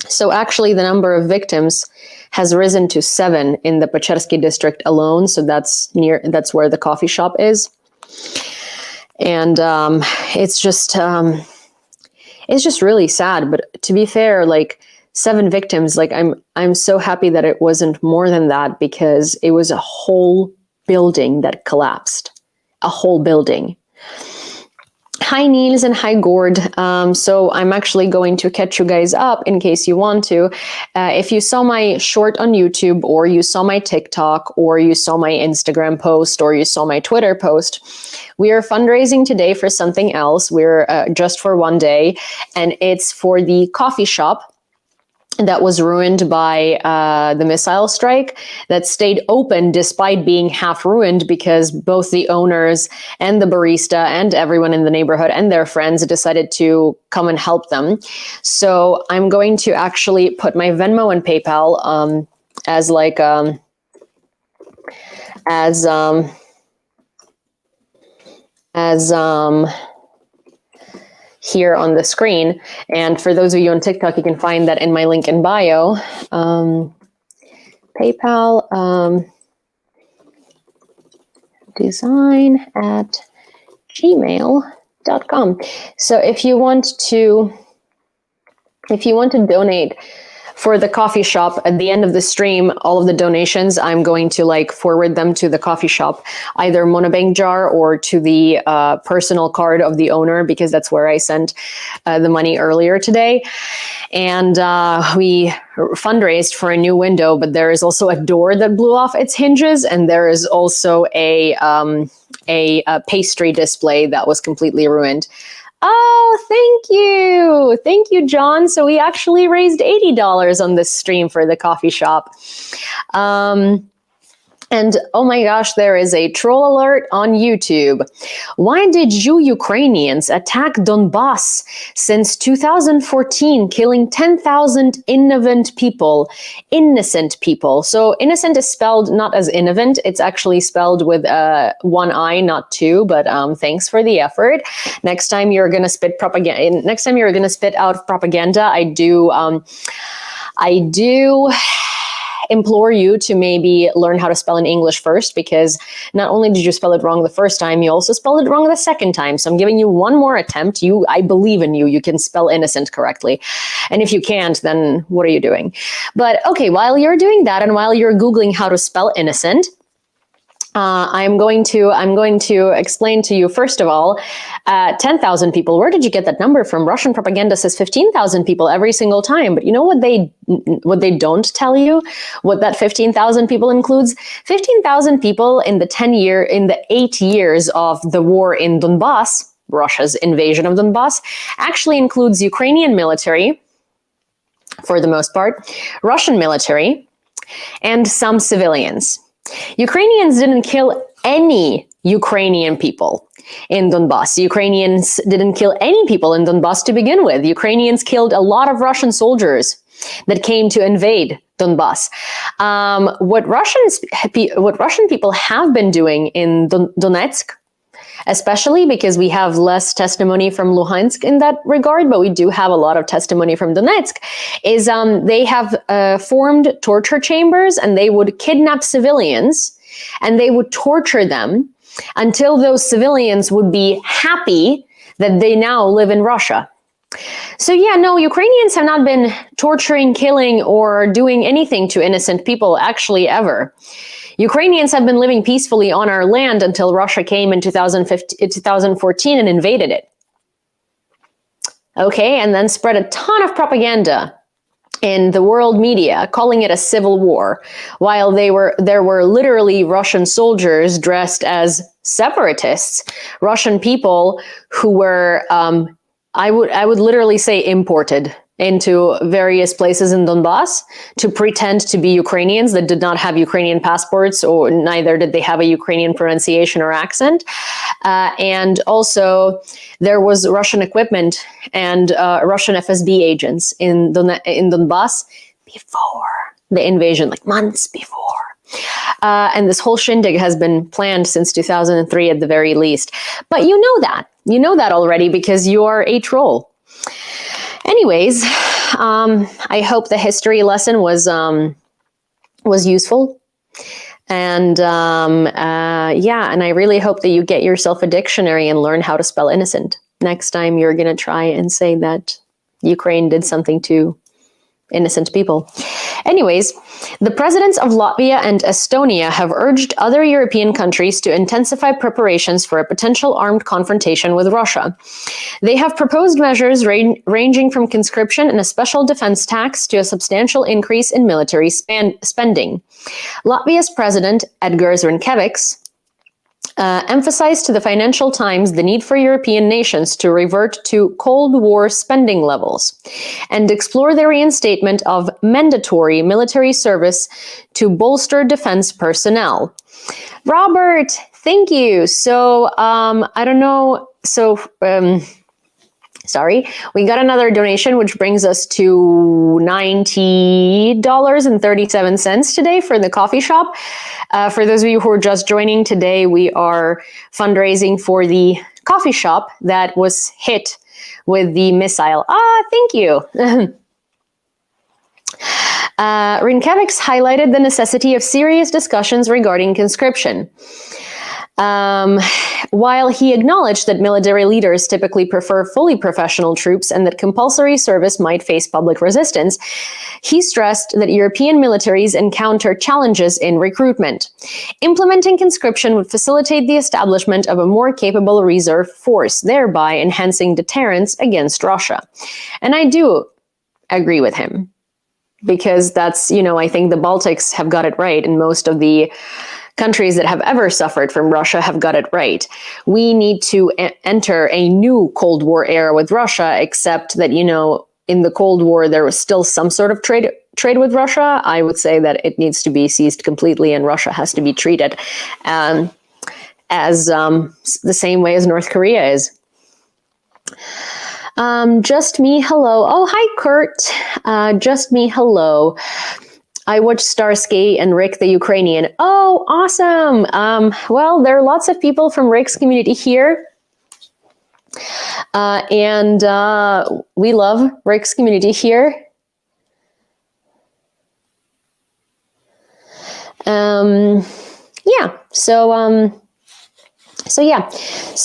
So actually the number of victims has risen to 7 in the Pechersky district alone. So that's where the coffee shop is. And it's just really sad. But to be fair, like 7 victims, like I'm so happy that it wasn't more than that, because it was a whole building that collapsed. A whole building. Hi, Niels, and hi, Gord. So I'm actually going to catch you guys up in case you want to. If you saw my short on YouTube, or you saw my TikTok, or you saw my Instagram post, or you saw my Twitter post, we are fundraising today for something else. We're just for one day, and it's for the coffee shop that was ruined by the missile strike, that stayed open despite being half ruined, because both the owners and the barista and everyone in the neighborhood and their friends decided to come and help them. So I'm going to actually put my Venmo and PayPal here on the screen. And for those of you on TikTok, you can find that in my link in bio. PayPal design@gmail.com. So if you want to donate for the coffee shop, at the end of the stream, all of the donations, I'm going to forward them to the coffee shop, either Monobank jar or to the personal card of the owner, because that's where I sent the money earlier today. And we fundraised for a new window, but there is also a door that blew off its hinges, and there is also a pastry display that was completely ruined. Oh, thank you, John. So we actually raised $80 on this stream for the coffee shop. And oh my gosh, there is a troll alert on YouTube. Why did you Ukrainians attack Donbass since 2014, killing 10,000 innocent people? So innocent is spelled not as innocent. It's actually spelled with one I, not two, but thanks for the effort. Next time you're going to spit out propaganda, I do implore you to maybe learn how to spell in English first, because not only did you spell it wrong the first time, you also spelled it wrong the second time. So I'm giving you one more attempt. I believe in you. You can spell innocent correctly. And if you can't, then what are you doing? But okay, while you're doing that, and while you're Googling how to spell innocent, I'm going to explain to you, first of all, 10,000 people. Where did you get that number from? Russian propaganda says 15,000 people every single time. But you know what they don't tell you? What that 15,000 people includes? 15,000 people in the 8 years of the war in Donbass, Russia's invasion of Donbass, actually includes Ukrainian military, for the most part, Russian military, and some civilians. Ukrainians didn't kill any Ukrainian people in Donbass. Ukrainians didn't kill any people in Donbass to begin with. Ukrainians killed a lot of Russian soldiers that came to invade Donbass. What Russian people have been doing in Donetsk, especially because we have less testimony from Luhansk in that regard, but we do have a lot of testimony from Donetsk, is they have formed torture chambers, and they would kidnap civilians and they would torture them until those civilians would be happy that they now live in Russia. So yeah, no, Ukrainians have not been torturing, killing, or doing anything to innocent people, actually, ever. Ukrainians have been living peacefully on our land until Russia came in 2014 and invaded it. Okay, and then spread a ton of propaganda in the world media, calling it a civil war, while there were literally Russian soldiers dressed as separatists, Russian people who were, I would literally say, imported into various places in Donbass to pretend to be Ukrainians that did not have Ukrainian passports, or neither did they have a Ukrainian pronunciation or accent. And also there was Russian equipment and Russian FSB agents in Donbass before the invasion, like months before. And this whole shindig has been planned since 2003 at the very least. But you know that already because you are a troll. Anyways, I hope the history lesson was useful, and and I really hope that you get yourself a dictionary and learn how to spell innocent next time you're gonna try and say that Ukraine did something to innocent people. Anyways, the presidents of Latvia and Estonia have urged other European countries to intensify preparations for a potential armed confrontation with Russia. They have proposed measures ranging from conscription and a special defense tax to a substantial increase in military spending. Latvia's president, Edgars Rinkēvičs, emphasized to the Financial Times the need for European nations to revert to Cold War spending levels and explore the reinstatement of mandatory military service to bolster defense personnel. Robert, thank you. So, I don't know. So, sorry, we got another donation, which brings us to $90.37 today for the coffee shop. For those of you who are just joining today, we are fundraising for the coffee shop that was hit with the missile. Thank you. Rinkēvičs highlighted the necessity of serious discussions regarding conscription. While he acknowledged that military leaders typically prefer fully professional troops and that compulsory service might face public resistance, he stressed that European militaries encounter challenges in recruitment. Implementing conscription would facilitate the establishment of a more capable reserve force, thereby enhancing deterrence against Russia. And I do agree with him, because that's, I think the Baltics have got it right, and most of the countries that have ever suffered from Russia have got it right. We need to enter a new Cold War era with Russia, except that, in the Cold War, there was still some sort of trade with Russia. I would say that it needs to be ceased completely, and Russia has to be treated as the same way as North Korea is. Just me, hello. Oh, hi, Kurt. Just me, hello. I watched Starsky and Rick the Ukrainian. Oh, awesome. Well, there are lots of people from Rick's community here. And we love Rick's community here. So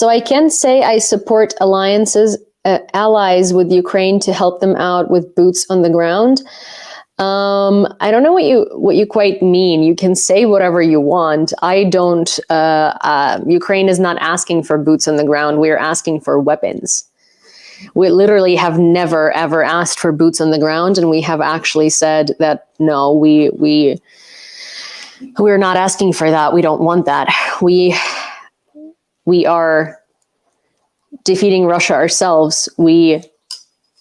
I can say I support allies with Ukraine to help them out with boots on the ground. I don't know what you quite mean. You can say whatever you want. I don't. Ukraine is not asking for boots on the ground. We are asking for weapons. We literally have never ever asked for boots on the ground, and we have actually said that no, we're not asking for that. We don't want that. We are defeating Russia ourselves. We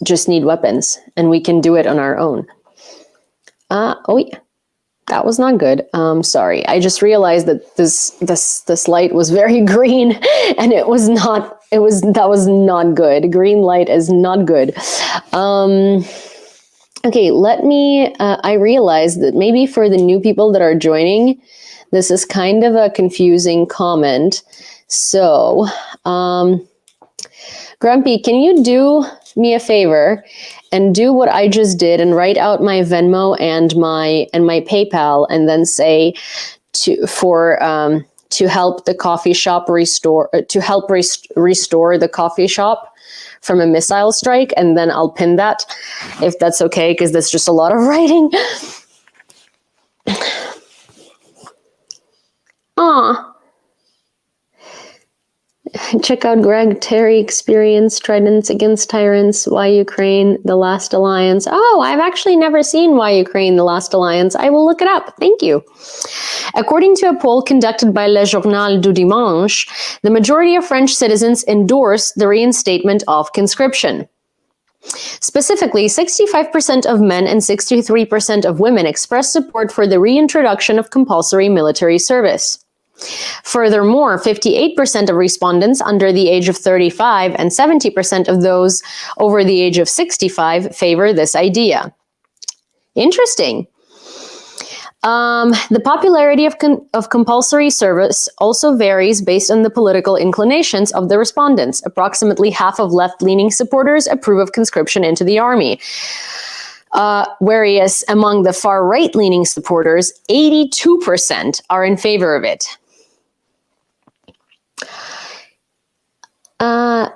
just need weapons, and we can do it on our own. Oh yeah, that was not good. Sorry, I just realized that this light was very green, and it was not. That was not good. Green light is not good. Okay, let me. I realized that maybe for the new people that are joining, this is kind of a confusing comment. So, Grumpy, can you do me a favor and do what I just did and write out my Venmo and my PayPal, and then say to help the coffee shop restore the coffee shop from a missile strike, and then I'll pin that, if that's okay, because that's just a lot of writing. Aw. Check out Greg Terry Experience, Tridents Against Tyrants, Why Ukraine, The Last Alliance. Oh, I've actually never seen Why Ukraine, The Last Alliance. I will look it up. Thank you. According to a poll conducted by Le Journal du Dimanche, the majority of French citizens endorse the reinstatement of conscription. Specifically, 65% of men and 63% of women expressed support for the reintroduction of compulsory military service. Furthermore, 58% of respondents under the age of 35 and 70% of those over the age of 65 favor this idea. Interesting. The popularity of compulsory service also varies based on the political inclinations of the respondents. Approximately half of left-leaning supporters approve of conscription into the army. Whereas among the far right-leaning supporters, 82% are in favor of it.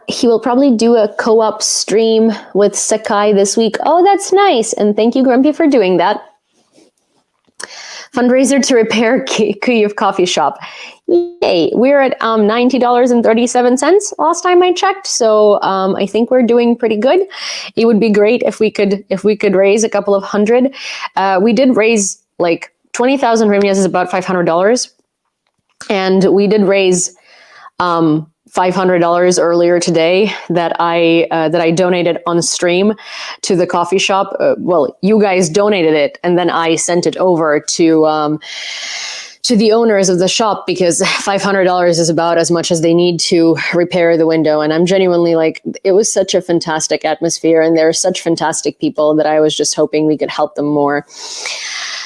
He will probably do a co-op stream with Sakai this week. Oh, that's nice. And thank you, Grumpy, for doing that. Fundraiser to repair Kyiv coffee shop. Yay. We're at $90.37 last time I checked. So I think we're doing pretty good. It would be great if we could raise a couple of hundred. We did raise like 20,000 hryvnias is about $500. And we did raise $500 earlier today that I donated on stream to the coffee shop. Well, you guys donated it, and then I sent it over to the owners of the shop, because $500 is about as much as they need to repair the window. And I'm genuinely like, it was such a fantastic atmosphere, and they're such fantastic people that I was just hoping we could help them more.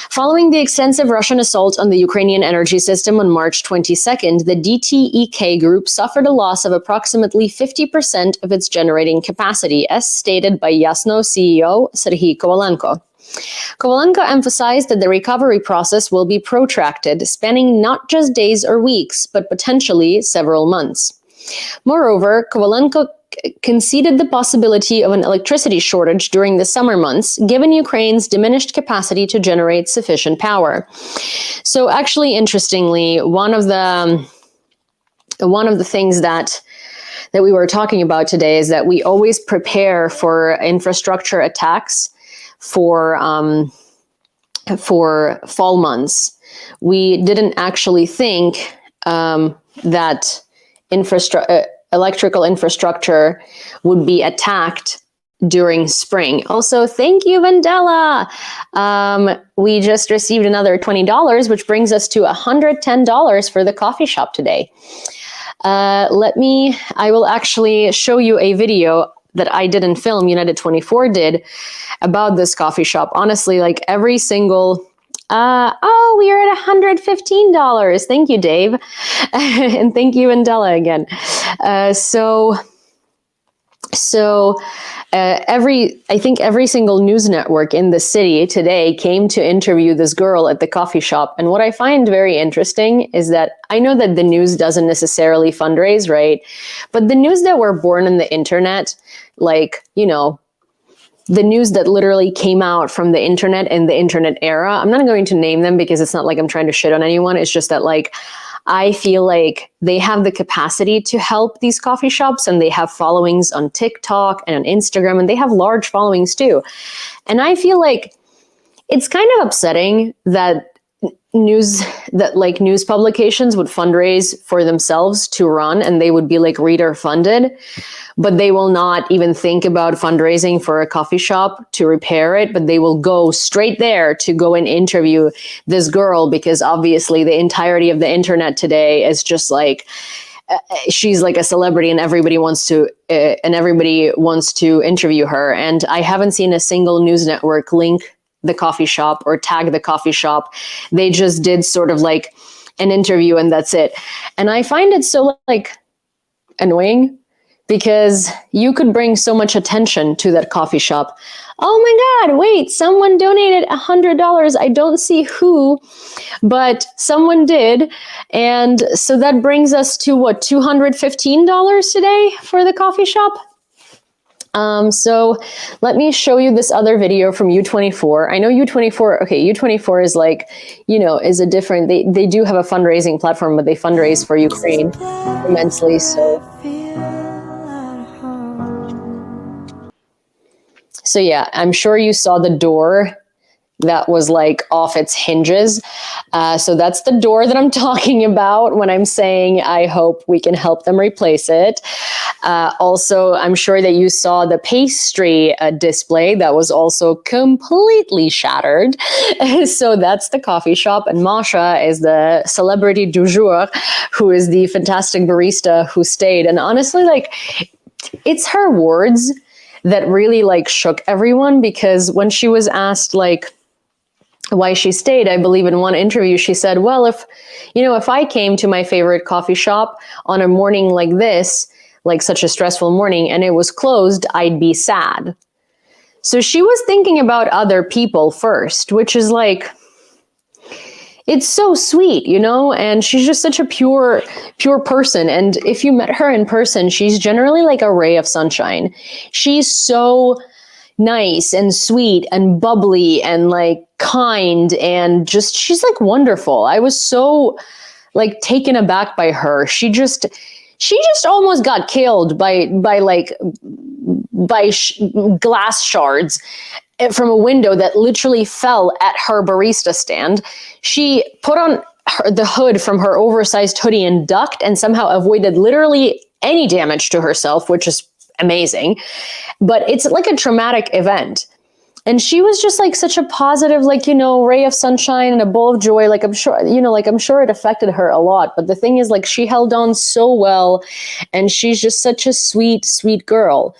Following the extensive Russian assault on the Ukrainian energy system on March 22nd, the DTEK group suffered a loss of approximately 50% of its generating capacity, as stated by Yasno CEO Serhiy Kovalenko. Kovalenko emphasized that the recovery process will be protracted, spanning not just days or weeks, but potentially several months. Moreover, Kovalenko conceded the possibility of an electricity shortage during the summer months, given Ukraine's diminished capacity to generate sufficient power. So actually, interestingly, one of the things that we were talking about today is that we always prepare for infrastructure attacks for fall months. We didn't actually think that electrical infrastructure would be attacked during spring. Also, thank you, Vandela. We just received another $20, which brings us to $110 for the coffee shop today. I will actually show you a video that I didn't film, United 24 did, about this coffee shop. Honestly, like every single... we are at $115. Thank you, Dave. And thank you, Andela, again. I think every single news network in the city today came to interview this girl at the coffee shop. And what I find very interesting is that I know that the news doesn't necessarily fundraise, right? But the news that were born on the internet, like, you know, the news that literally came out from the internet in the internet era. I'm not going to name them because it's not like I'm trying to shit on anyone. It's just that like, I feel like they have the capacity to help these coffee shops, and they have followings on TikTok and on Instagram, and they have large followings too. And I feel like it's kind of upsetting that news publications would fundraise for themselves to run, and they would be like reader funded, but they will not even think about fundraising for a coffee shop to repair it, but they will go straight there to go and interview this girl, because obviously the entirety of the internet today is just like, she's like a celebrity and everybody wants to interview her. And I haven't seen a single news network link the coffee shop or tag the coffee shop. They just did sort of like an interview and that's it. And I find it so like annoying, because you could bring so much attention to that coffee shop. Oh my God, wait, someone donated $100. I don't see who, but someone did. And so that brings us to what, $215 today for the coffee shop? So let me show you this other video from U24. I know U24 is like, is a different, they do have a fundraising platform, but they fundraise for Ukraine immensely. So yeah, I'm sure you saw the door that was like off its hinges. So that's the door that I'm talking about when I'm saying I hope we can help them replace it. Also, I'm sure that you saw the pastry display that was also completely shattered. So that's the coffee shop, and Masha is the celebrity du jour, who is the fantastic barista who stayed. And honestly, like, it's her words that really like shook everyone, because when she was asked like why she stayed, I believe in one interview she said, well, if I came to my favorite coffee shop on a morning like this, like such a stressful morning, and it was closed, I'd be sad. So she was thinking about other people first, which is like, it's so sweet, and she's just such a pure person. And if you met her in person, she's generally like a ray of sunshine. She's so nice and sweet and bubbly and like kind, and just, she's like wonderful. I was so like taken aback by her. She just almost got killed by glass shards from a window that literally fell at her barista stand. She put on the hood from her oversized hoodie and ducked, and somehow avoided literally any damage to herself, which is amazing. But it's like a traumatic event. And she was just like such a positive, like, ray of sunshine and a bowl of joy. Like, I'm sure it affected her a lot. But the thing is, like, she held on so well, and she's just such a sweet, sweet girl.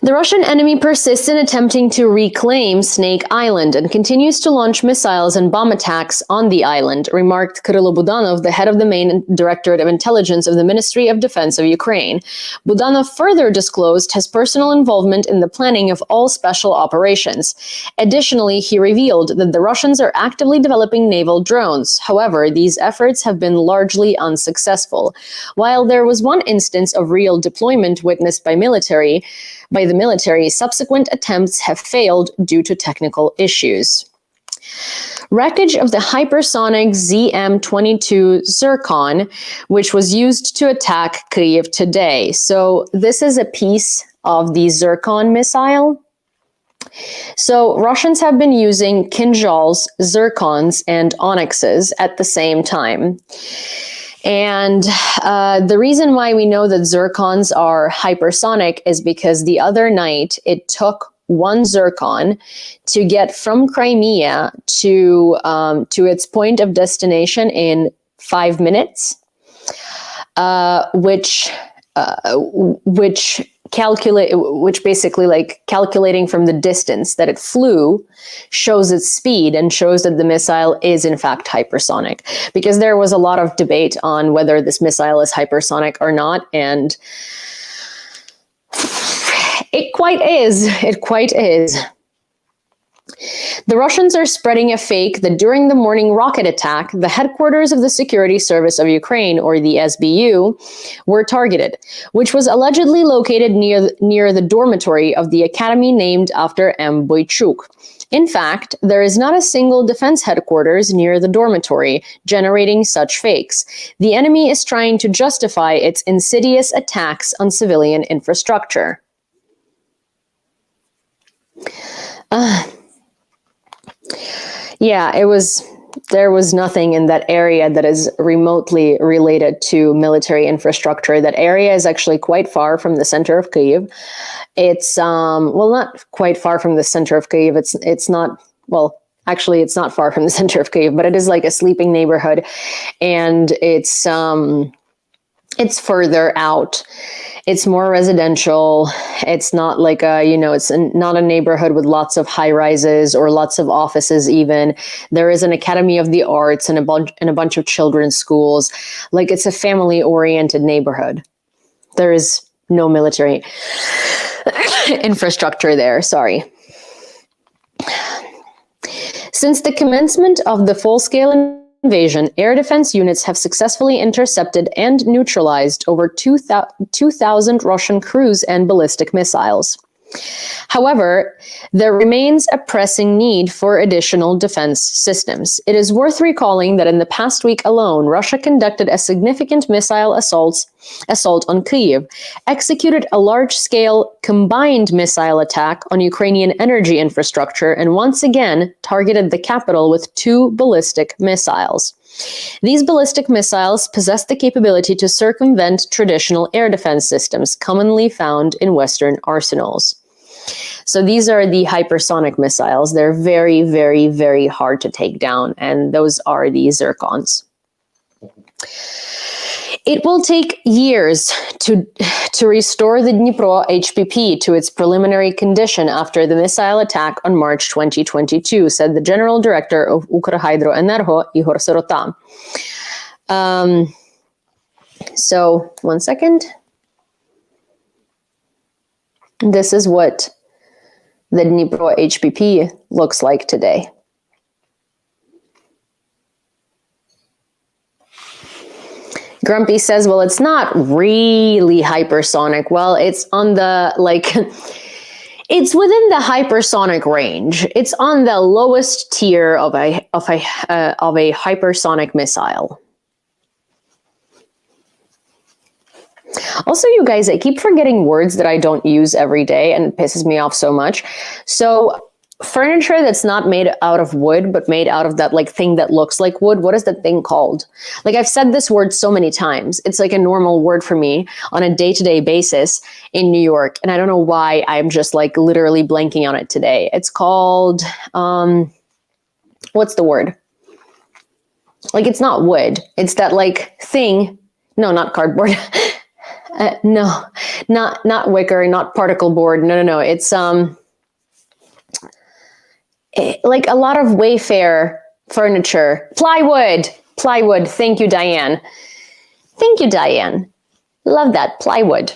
The Russian enemy persists in attempting to reclaim Snake Island and continues to launch missiles and bomb attacks on the island, remarked Kyrylo Budanov, the head of the main Directorate of Intelligence of the Ministry of Defense of Ukraine. Budanov further disclosed his personal involvement in the planning of all special operations. Additionally, he revealed that the Russians are actively developing naval drones. However, these efforts have been largely unsuccessful. While there was one instance of real deployment witnessed by the military, subsequent attempts have failed due to technical issues. Wreckage of the hypersonic ZM-22 Zircon, which was used to attack Kyiv today. So this is a piece of the Zircon missile. So Russians have been using Kinzhals, Zircons, and Onyxes at the same time. And the reason why we know that Zircons are hypersonic is because the other night it took one Zircon to get from Crimea to its point of destination in 5 minutes, which basically, like, calculating from the distance that it flew shows its speed and shows that the missile is in fact hypersonic, because there was a lot of debate on whether this missile is hypersonic or not, and it quite is. The Russians are spreading a fake that during the morning rocket attack, the headquarters of the Security Service of Ukraine, or the SBU, were targeted, which was allegedly located near the dormitory of the academy named after M. Boychuk. In fact, there is not a single defense headquarters near the dormitory, generating such fakes. The enemy is trying to justify its insidious attacks on civilian infrastructure. Yeah, there was nothing in that area that is remotely related to military infrastructure. That area is actually quite far from the center of Kyiv. It's not quite far from the center of Kyiv. It's not, well, actually it's not far from the center of Kyiv, but it is like a sleeping neighborhood, and it's further out. It's more residential. It's not like it's not a neighborhood with lots of high rises or lots of offices even. There is an Academy of the Arts and a bunch of children's schools. Like, it's a family-oriented neighborhood. There is no military infrastructure there, sorry. Since the commencement of the full-scale invasion, air defense units have successfully intercepted and neutralized over 2,000 Russian cruise and ballistic missiles. However, there remains a pressing need for additional defense systems. It is worth recalling that in the past week alone, Russia conducted a significant missile assault on Kyiv, executed a large-scale combined missile attack on Ukrainian energy infrastructure, and once again targeted the capital with 2 ballistic missiles. These ballistic missiles possess the capability to circumvent traditional air defense systems commonly found in Western arsenals. So these are the hypersonic missiles. They're very, very, very hard to take down, and those are the zircons. It will take years to restore the Dnipro HPP to its preliminary condition after the missile attack on March 2022, said the General Director of Ukrhydroenergo, Igor Sirota. So, one second. This is what the Dnipro HPP looks like today. Grumpy says, well, it's not really hypersonic. Well, it's on the, it's within the hypersonic range. It's on the lowest tier of a hypersonic missile. Also, you guys, I keep forgetting words that I don't use every day, and it pisses me off so much. So, furniture that's not made out of wood, but made out of that thing that looks like wood. What is that thing called? I've said this word so many times. It's like a normal word for me on a day-to-day basis in New York. And I don't know why I'm just literally blanking on it today. It's called, what's the word? It's not wood. It's that thing. No, not cardboard. No, not wicker, not particle board. No. It's, like a lot of Wayfair furniture. Plywood. Thank you, Diane. Love that. Plywood.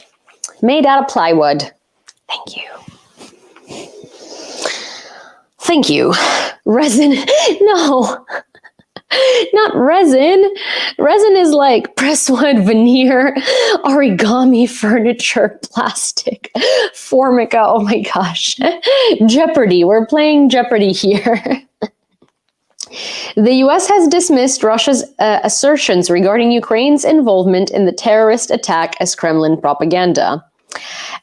Made out of plywood. Thank you. Resin. No. Not resin. Resin is presswood, veneer, origami, furniture, plastic, formica. Oh my gosh. Jeopardy. We're playing Jeopardy here. The US has dismissed Russia's assertions regarding Ukraine's involvement in the terrorist attack as Kremlin propaganda.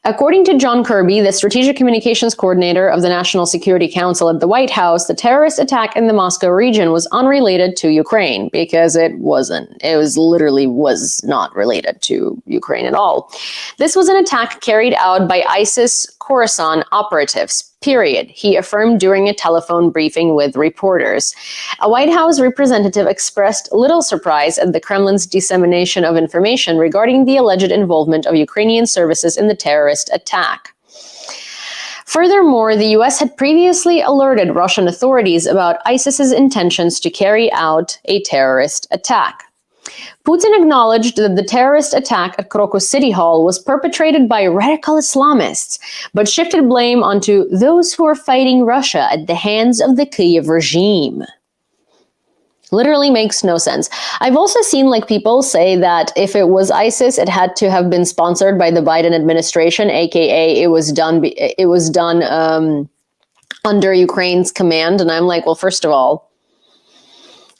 According to John Kirby, the strategic communications coordinator of the National Security Council at the White House, the terrorist attack in the Moscow region was unrelated to Ukraine, because it wasn't. It was not related to Ukraine at all. This was an attack carried out by ISIS Khorasan operatives, period, he affirmed during a telephone briefing with reporters. A White House representative expressed little surprise at the Kremlin's dissemination of information regarding the alleged involvement of Ukrainian services in the terrorist attack. Furthermore, the US had previously alerted Russian authorities about ISIS's intentions to carry out a terrorist attack. Putin acknowledged that the terrorist attack at Crocus City Hall was perpetrated by radical Islamists, but shifted blame onto those who are fighting Russia at the hands of the Kyiv regime. Literally makes no sense. I've also seen like people say that if it was ISIS, it had to have been sponsored by the Biden administration, aka it was done under Ukraine's command. And I'm like, well, first of all,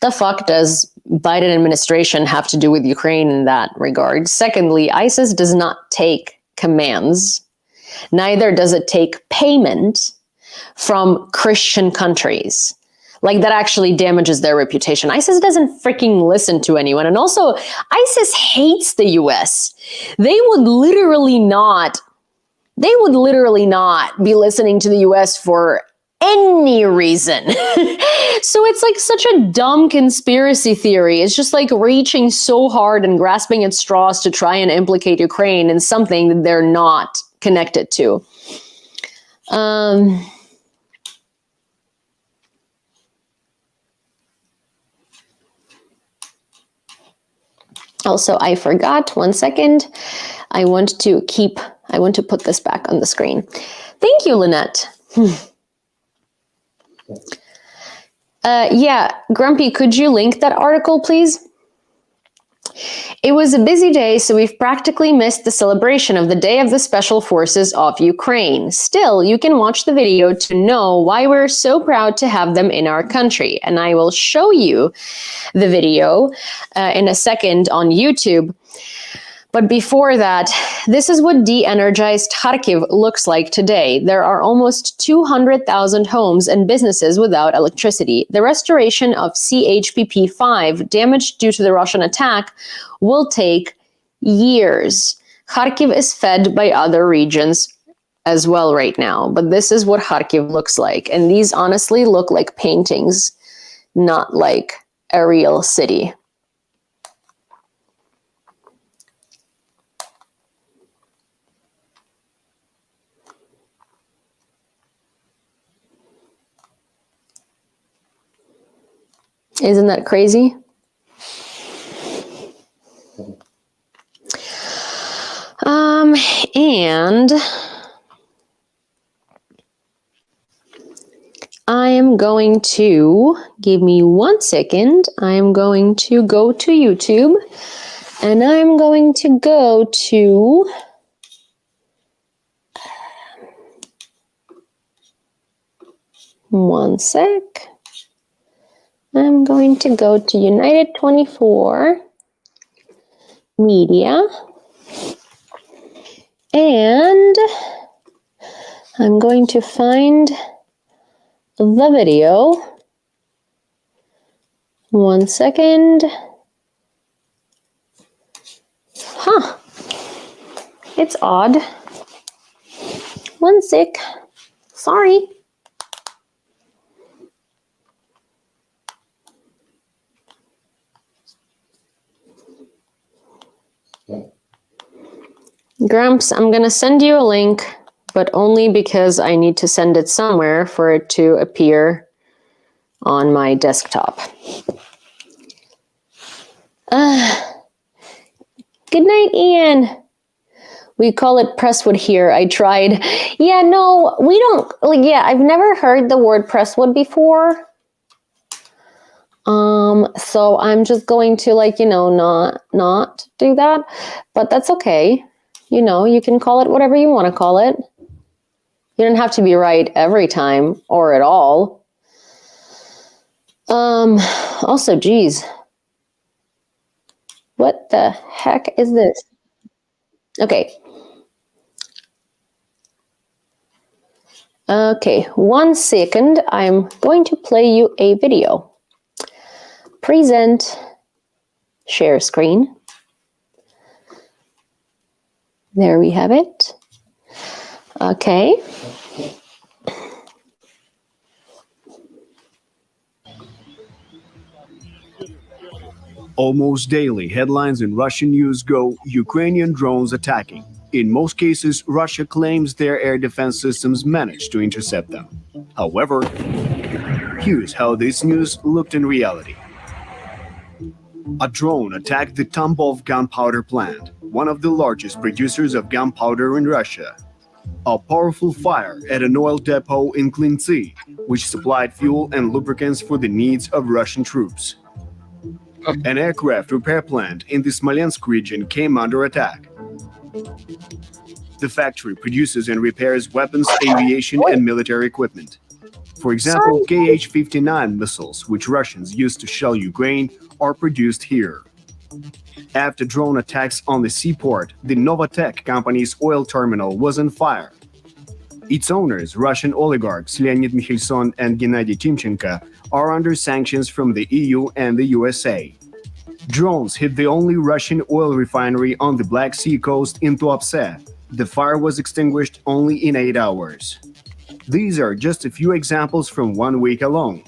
the fuck does Biden administration have to do with Ukraine in that regard? Secondly, ISIS does not take commands. Neither does it take payment from Christian countries. Like, that actually damages their reputation. ISIS doesn't freaking listen to anyone. And also, ISIS hates the US. They would literally not be listening to the US for any reason. So it's like such a dumb conspiracy theory. It's just like reaching so hard and grasping at straws to try and implicate Ukraine in something that they're not connected to. Also, I forgot, 1 second. I want to put this back on the screen. Thank you, Lynette. Yeah, Grumpy, could you link that article, please? It was a busy day, so we've practically missed the celebration of the Day of the Special Forces of Ukraine. Still, you can watch the video to know why we're so proud to have them in our country. And I will show you the video in a second on YouTube. But before that, this is what de-energized Kharkiv looks like today. There are almost 200,000 homes and businesses without electricity. The restoration of CHPP-5, damaged due to the Russian attack, will take years. Kharkiv is fed by other regions as well right now, but this is what Kharkiv looks like. And these honestly look like paintings, not like a real city. Isn't that crazy? And I am going to, give me 1 second, I am going to go to YouTube and I'm going to go to one sec. I'm going to go to United 24 Media and I'm going to find the video. 1 second. Huh. It's odd. 1 sec. Sorry. Grumps, I'm going to send you a link, but only because I need to send it somewhere for it to appear on my desktop. Good night, Ian. We call it presswood here. I tried. Yeah, no, we don't. Like, yeah, I've never heard the word presswood before. So I'm just going to, like, you know, not do that, but that's okay. You know, you can call it whatever you want to call it. You don't have to be right every time or at all. Also, geez, what the heck is this? Okay. Okay, 1 second. I'm going to play you a video. Present, share screen. There we have it. Okay. Almost daily, headlines in Russian news go, Ukrainian drones attacking. In most cases, Russia claims their air defense systems managed to intercept them. However, here's how this news looked in reality. A drone attacked the Tambov gunpowder plant, one of the largest producers of gunpowder in Russia. A powerful fire at an oil depot in Kyiv, which supplied fuel and lubricants for the needs of Russian troops. An aircraft repair plant in the Smolensk region came under attack. The factory produces and repairs weapons, aviation, and military equipment. For example, Kh-59 missiles, which Russians use to shell Ukraine, are produced here. After drone attacks on the seaport, the Novatek company's oil terminal was on fire. Its owners, Russian oligarchs Leonid Mikhelson and Gennady Timchenko, are under sanctions from the EU and the USA. Drones hit the only Russian oil refinery on the Black Sea coast in Tuapse. The fire was extinguished only in 8 hours. These are just a few examples from 1 week alone.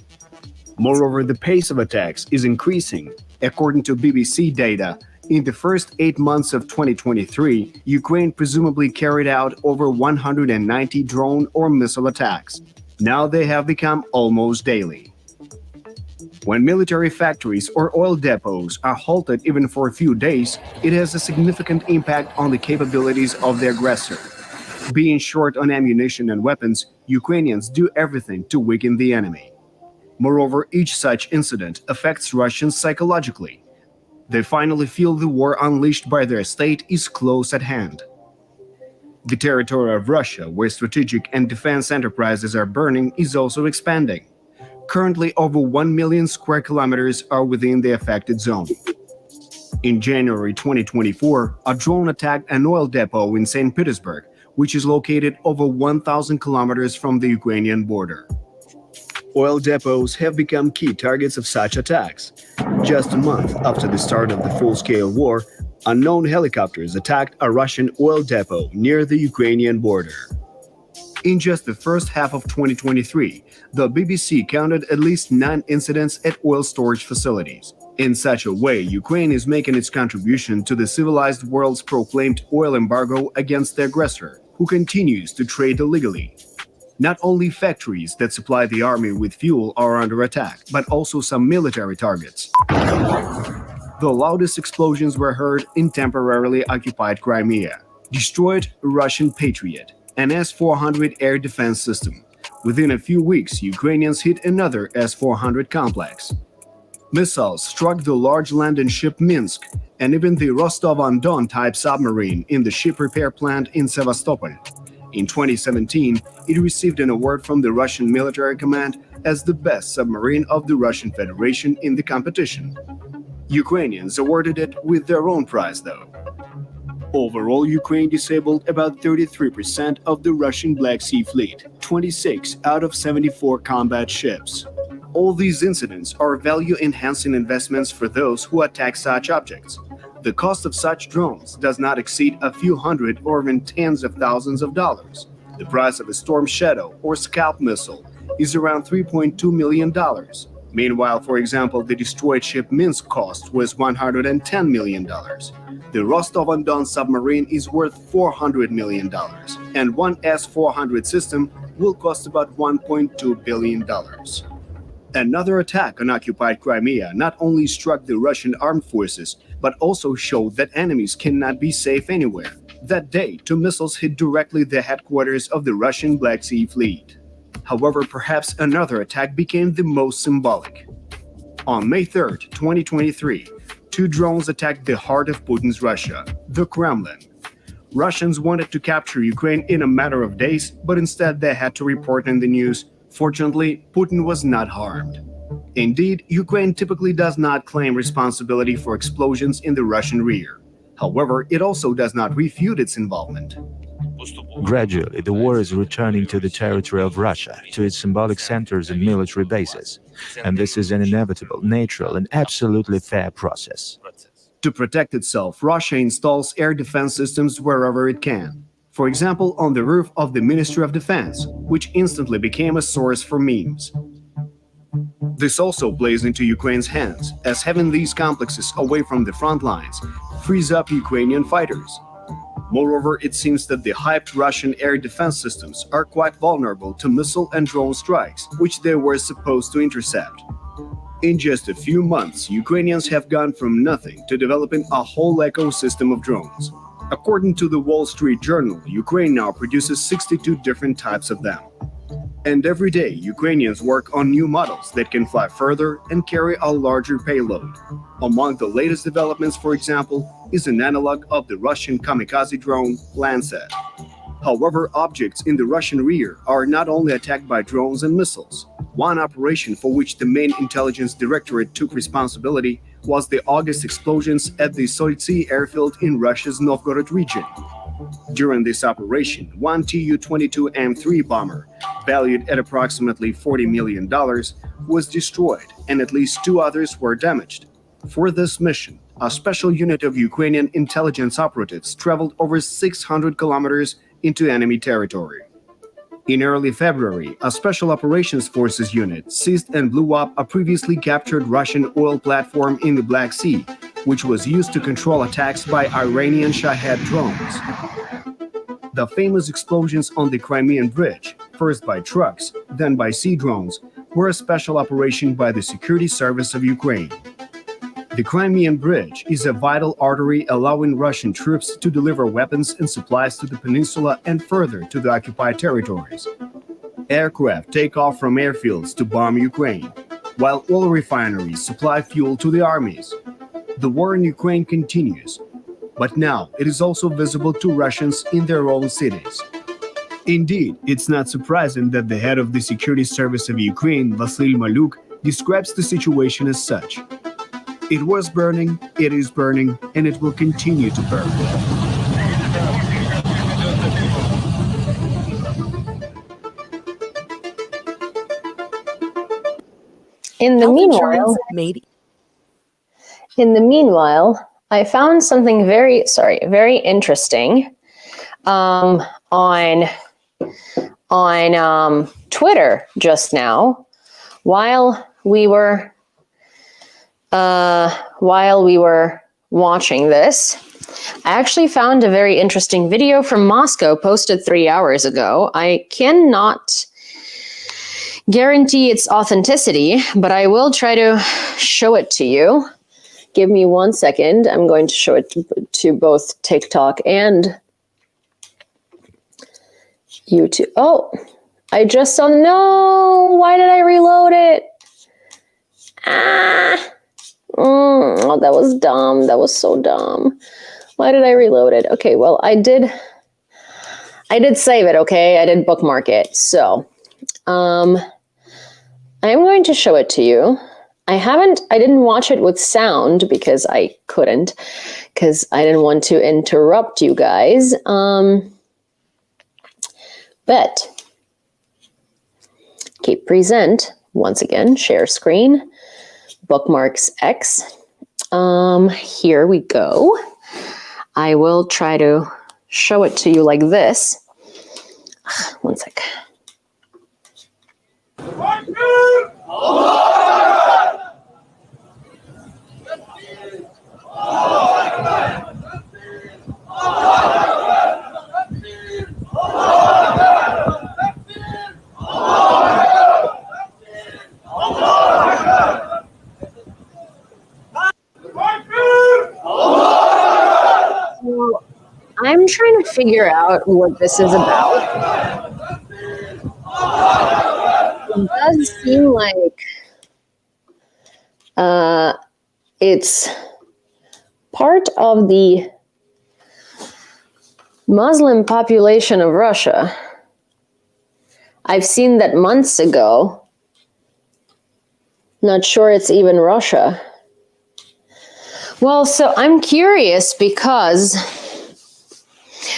Moreover, the pace of attacks is increasing. According to BBC data, in the first 8 months of 2023, Ukraine presumably carried out over 190 drone or missile attacks. Now they have become almost daily. When military factories or oil depots are halted even for a few days, it has a significant impact on the capabilities of the aggressor. Being short on ammunition and weapons, Ukrainians do everything to weaken the enemy. Moreover, each such incident affects Russians psychologically. They finally feel the war unleashed by their state is close at hand. The territory of Russia, where strategic and defense enterprises are burning, is also expanding. Currently, over 1 million square kilometers are within the affected zone. In January 2024, a drone attacked an oil depot in St. Petersburg, which is located over 1,000 kilometers from the Ukrainian border. Oil depots have become key targets of such attacks. Just a month after the start of the full-scale war, unknown helicopters attacked a Russian oil depot near the Ukrainian border. In just the first half of 2023, the BBC counted at least 9 incidents at oil storage facilities. In such a way, Ukraine is making its contribution to the civilized world's proclaimed oil embargo against the aggressor, who continues to trade illegally. Not only factories that supply the army with fuel are under attack, but also some military targets. The loudest explosions were heard in temporarily occupied Crimea. Destroyed Russian Patriot, an S-400 air defense system. Within a few weeks, Ukrainians hit another S-400 complex. Missiles struck the large landing ship Minsk and even the Rostov-on-Don type submarine in the ship repair plant in Sevastopol. In 2017, it received an award from the Russian military command as the best submarine of the Russian Federation in the competition. Ukrainians awarded it with their own prize, though. Overall, Ukraine disabled about 33% of the Russian Black Sea Fleet, 26 out of 74 combat ships. All these incidents are value-enhancing investments for those who attack such objects. The cost of such drones does not exceed a few hundred or even tens of thousands of dollars. The price of a Storm Shadow or Scalp missile is around $3.2 million. Meanwhile, for example, the destroyed ship Minsk cost was $110 million. The Rostov-on-Don submarine is worth $400 million, and one S-400 system will cost about $1.2 billion. Another attack on occupied Crimea not only struck the Russian armed forces, but also showed that enemies cannot be safe anywhere. That day, 2 missiles hit directly the headquarters of the Russian Black Sea Fleet. However, perhaps another attack became the most symbolic. On May 3, 2023, 2 drones attacked the heart of Putin's Russia, the Kremlin. Russians wanted to capture Ukraine in a matter of days, but instead they had to report in the news. Fortunately, Putin was not harmed. Indeed, Ukraine typically does not claim responsibility for explosions in the Russian rear. However, it also does not refute its involvement. Gradually, the war is returning to the territory of Russia, to its symbolic centers and military bases. And this is an inevitable, natural, and absolutely fair process. To protect itself, Russia installs air defense systems wherever it can. For example, on the roof of the Ministry of Defense, which instantly became a source for memes. This also plays into Ukraine's hands, as having these complexes away from the front lines frees up Ukrainian fighters. Moreover, it seems that the hyped Russian air defense systems are quite vulnerable to missile and drone strikes, which they were supposed to intercept. In just a few months, Ukrainians have gone from nothing to developing a whole ecosystem of drones. According to the Wall Street Journal, Ukraine now produces 62 different types of them. And every day, Ukrainians work on new models that can fly further and carry a larger payload. Among the latest developments, for example, is an analog of the Russian kamikaze drone Lancet. However, objects in the Russian rear are not only attacked by drones and missiles. One operation for which the main intelligence directorate took responsibility was the August explosions at the Soitsy airfield in Russia's Novgorod region. During this operation, one Tu-22M3 bomber, valued at approximately $40 million, was destroyed, and at least 2 others were damaged. For this mission, a special unit of Ukrainian intelligence operatives traveled over 600 kilometers into enemy territory. In early February, a Special Operations Forces unit seized and blew up a previously captured Russian oil platform in the Black Sea, which was used to control attacks by Iranian Shahed drones. The famous explosions on the Crimean Bridge, first by trucks, then by sea drones, were a special operation by the Security Service of Ukraine. The Crimean Bridge is a vital artery allowing Russian troops to deliver weapons and supplies to the peninsula and further to the occupied territories. Aircraft take off from airfields to bomb Ukraine, while oil refineries supply fuel to the armies. The war in Ukraine continues, but now it is also visible to Russians in their own cities. Indeed, it's not surprising that the head of the Security Service of Ukraine, Vasyl Maluk, describes the situation as such. It was burning, it is burning, and it will continue to burn. In the meanwhile, I found something very interesting on Twitter just now while we were watching this. I actually found a very interesting video from Moscow posted 3 hours ago. I cannot guarantee its authenticity, but I will try to show it to you. Give me 1 second. I'm going to show it to both TikTok and YouTube. Oh, I just saw, no, why did I reload it? Oh, that was dumb. That was so dumb. Why did I reload it? Okay, well, I did save it, okay? I did bookmark it. So, I'm going to show it to you. I didn't watch it with sound because I couldn't, because I didn't want to interrupt you guys. But, keep present, once again, share screen. Bookmarks X. Here we go. I will try to show it to you like this. 1 sec. I'm trying to figure out what this is about. It does seem like it's part of the Muslim population of Russia. I've seen that months ago. Not sure it's even Russia. Well, so I'm curious because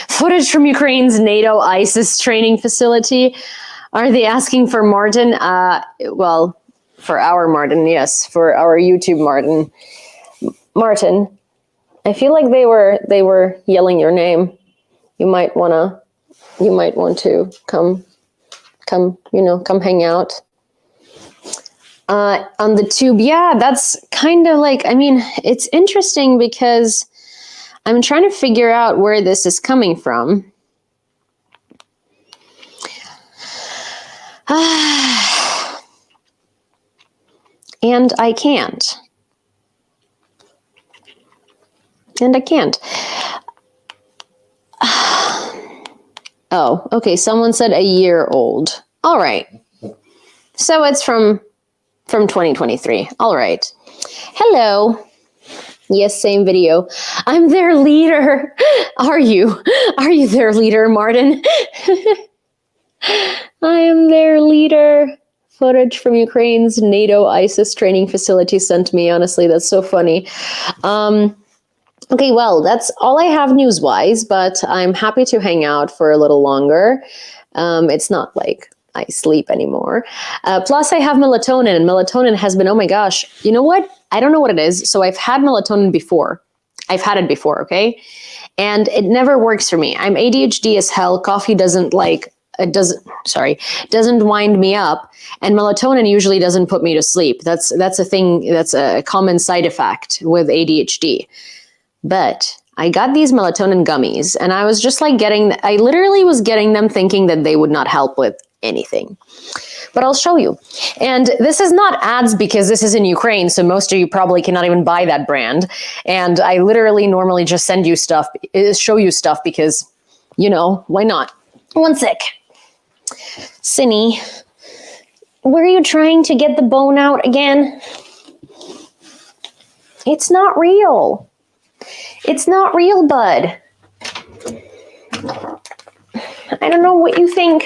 footage from Ukraine's NATO ISIS training facility. Are they asking for Martin? Well, for our Martin, yes, for our YouTube Martin. Martin, I feel like they were yelling your name. You might want to come hang out. On the tube, yeah, that's kind of like, I mean, it's interesting because I'm trying to figure out where this is coming from. And I can't. And I can't. Oh, okay. Someone said a year old. All right. So it's from 2023. All right. Hello. Yes, same video. I'm their leader. Are you? Are you their leader, Martin? I am their leader. Footage from Ukraine's NATO ISIS training facility sent me. Honestly, that's so funny. Okay, well, that's all I have news-wise, but I'm happy to hang out for a little longer. It's not like I sleep anymore. Plus, I have melatonin, and melatonin has been, oh my gosh, you know what? I don't know what it is. So I've had melatonin before. I've had it before, okay? And it never works for me. I'm ADHD as hell. Coffee doesn't doesn't wind me up. And melatonin usually doesn't put me to sleep. That's a thing, that's a common side effect with ADHD. But I got these melatonin gummies and I was just like I literally was getting them thinking that they would not help with anything. But I'll show you. And this is not ads because this is in Ukraine, so most of you probably cannot even buy that brand. And I literally normally just send you stuff, show you stuff because, you know, why not? One sec. Cinny, were you trying to get the bone out again? It's not real. It's not real, bud. I don't know what you think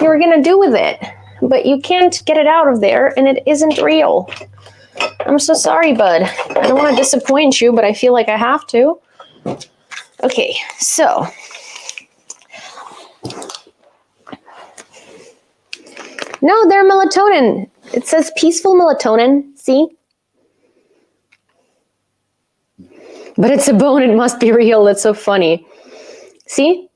you were gonna do with it, but you can't get it out of there and it isn't real. I'm so sorry, bud. I don't want to disappoint you, but I feel like I have to. Okay, so. No, they're melatonin. It says peaceful melatonin, see? But it's a bone, it must be real. That's so funny. See?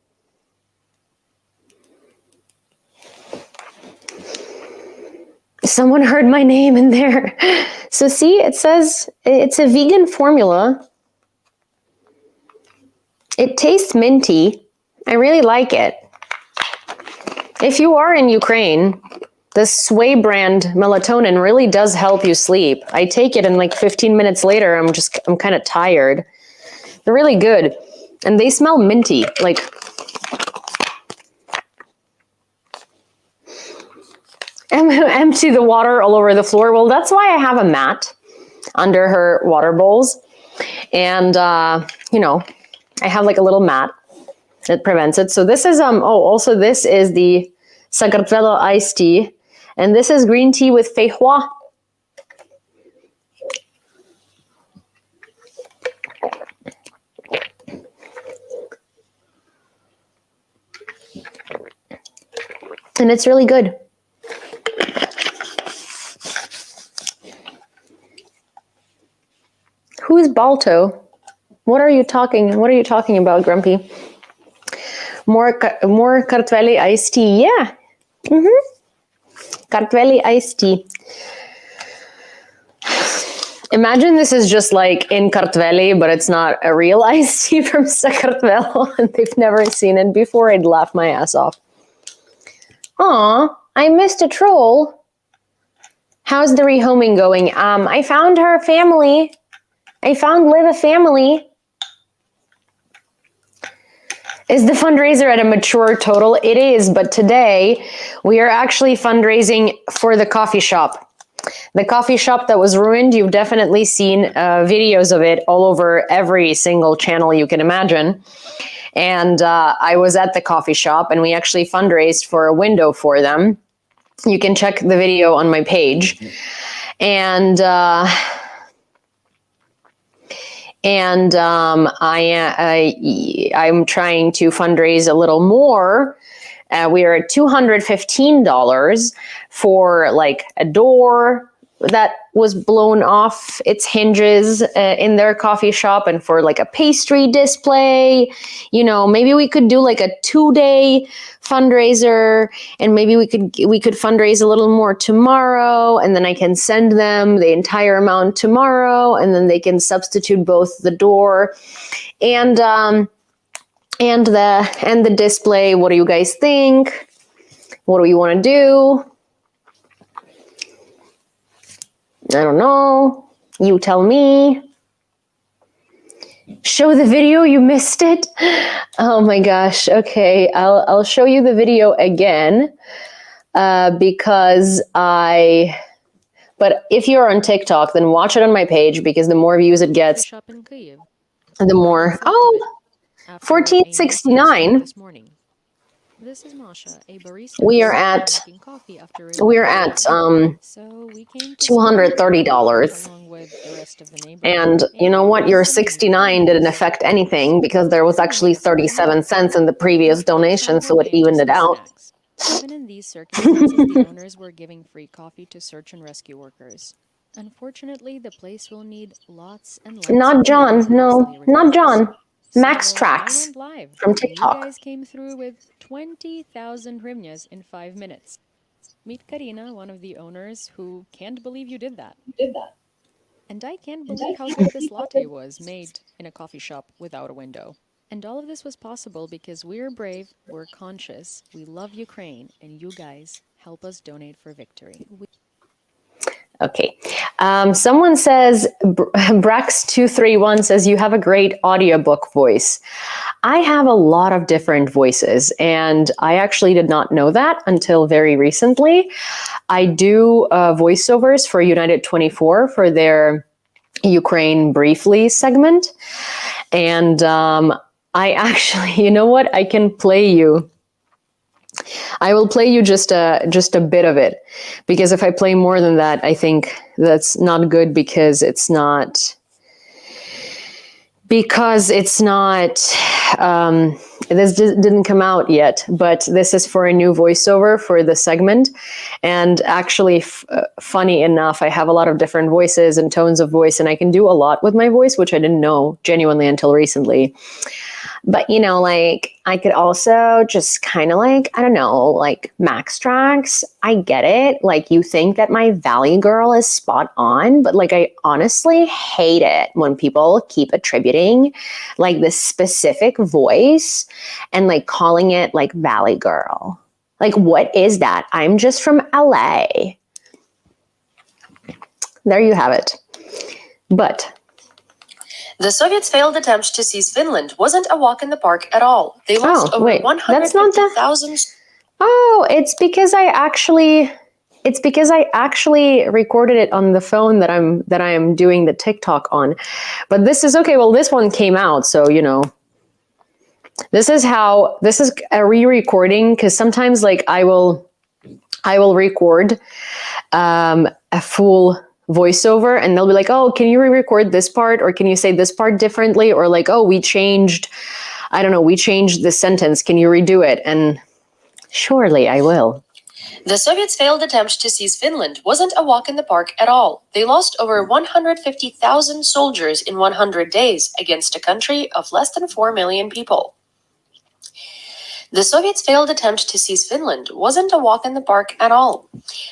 Someone heard my name in there. So see, it says it's a vegan formula. It tastes minty. I really like it. If you are in Ukraine, the Sway brand melatonin really does help you sleep. I take it and like 15 minutes later, I'm kind of tired. They're really good. And they smell minty. Like, empty the water all over the floor. Well, that's why I have a mat under her water bowls. And, you know, I have like a little mat that prevents it. So this is, also this is the Sakartvelo iced tea. And this is green tea with feijoa. And it's really good. Who's Balto? What are you talking about, Grumpy? More Kartveli iced tea. Yeah. Kartveli iced tea. Imagine this is just like in Kartveli, but it's not a real iced tea from Sakartvelo and they've never seen it before. I'd laugh my ass off. Aw, I missed a troll. How's the rehoming going? I found her family. I found Liv a family. Is the fundraiser at a mature total? It is, but today we are actually fundraising for the coffee shop. The coffee shop that was ruined, you've definitely seen videos of it all over every single channel you can imagine. And I was at the coffee shop and we actually fundraised for a window for them. You can check the video on my page. And I'm trying to fundraise a little more. We are at $215 for like a door that was blown off its hinges in their coffee shop, and for like a pastry display. You know, maybe we could do like a 2-day fundraiser, and maybe we could fundraise a little more tomorrow, and then I can send them the entire amount tomorrow, and then they can substitute both the door and the display. What do you guys think? What do we want to do? I don't know. You tell me. Show the video, you missed it. Oh my gosh. Okay, I'll show you the video again because but if you're on TikTok, then watch it on my page because the more views it Coffee gets, shop in Kyiv, the or more. what's left of it after a missile strike 1469. this morning. This is Masha, a barista We who are started at making coffee after a we're window at fell. So we came to see $230. along with the rest of the neighborhood. And you know And what? Your some 69 didn't neighbors. affect anything because there was actually Anyways, 37 cents in the previous let's donation, have our so it way into evened it some out. snacks. Even in these circumstances, the owners were giving free coffee to search and rescue workers. Unfortunately, the place will need lots and lots Not of John. No, reinforcements not repairs. John. Max So I Tracks went live, from and you TikTok. guys came through with 20,000 hryvnias in 5 minutes. Meet Karina, one of the owners, who can't believe you did that. And I can't believe how good this latte was, made in a coffee shop without a window. And all of this was possible because we're brave, we're conscious, we love Ukraine, and you guys help us donate for victory. Okay. Someone says, Brax231 says, you have a great audiobook voice. I have a lot of different voices, and I actually did not know that until very recently. I do voiceovers for United 24 for their Ukraine Briefly segment. And I actually, you know what? I can play you. I will play you just a bit of it, because if I play more than that, I think that's not good because it's not this didn't come out yet, but this is for a new voiceover for the segment. And actually, funny enough, I have a lot of different voices and tones of voice, and I can do a lot with my voice, which I didn't know genuinely until recently. But, you know, like, I could also just kind of like, I don't know, like Max Tracks. I get it. Like, you think that my Valley Girl is spot on, but like, I honestly hate it when people keep attributing like this specific voice and like calling it like Valley Girl. Like, what is that? I'm just from LA. There you have it. But the Soviets' failed attempt to seize Finland wasn't a walk in the park at all. They lost over 150,000. Oh, it's because I actually recorded it on the phone that I am doing the TikTok on. But this is okay. Well, this one came out, so you know. This is a re-recording, because sometimes like I will record a full voiceover and they'll be like, oh, can you re-record this part, or can you say this part differently, or like, oh, we changed this sentence, can you redo it? And surely I will. The Soviets' failed attempt to seize Finland wasn't a walk in the park at all. They lost over 150,000 soldiers in 100 days against a country of less than 4 million people. The Soviets' failed attempt to seize Finland wasn't a walk in the park at all.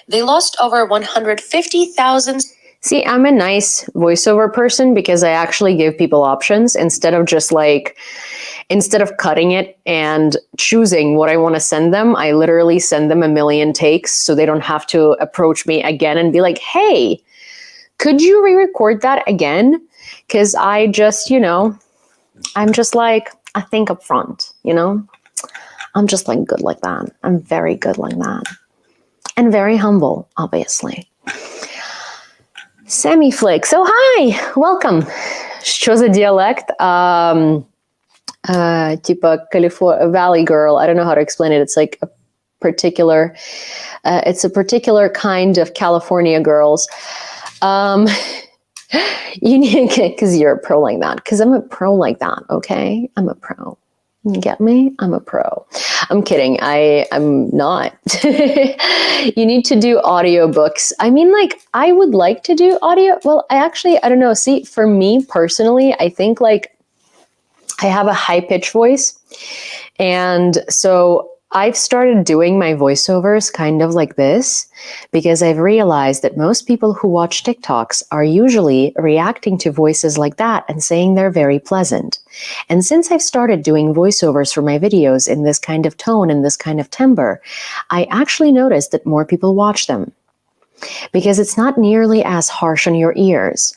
They lost over 150,000. See, I'm a nice voiceover person because I actually give people options instead of cutting it and choosing what I want to send them. I literally send them a million takes so they don't have to approach me again and be like, hey, could you re-record that again? Because I just, I'm just like, I think up front, I'm just like good like that. I'm very good like that. And very humble, obviously. Semiflix. So hi, welcome. Що за діалект? Типа Valley Girl. I don't know how to explain it. It's like a particular kind of California girls. You need, because you're a pro like that. Because I'm a pro like that. Okay, I'm a pro. You get me? I'm a pro. I'm kidding. I'm not. You need to do audiobooks. I mean, like, I would like to do audio. Well, I don't know. See, for me personally, I think like I have a high pitch voice. And so I've started doing my voiceovers kind of like this because I've realized that most people who watch TikToks are usually reacting to voices like that and saying they're very pleasant. And since I've started doing voiceovers for my videos in this kind of tone and this kind of timbre, I actually noticed that more people watch them. because it's not nearly as harsh on your ears.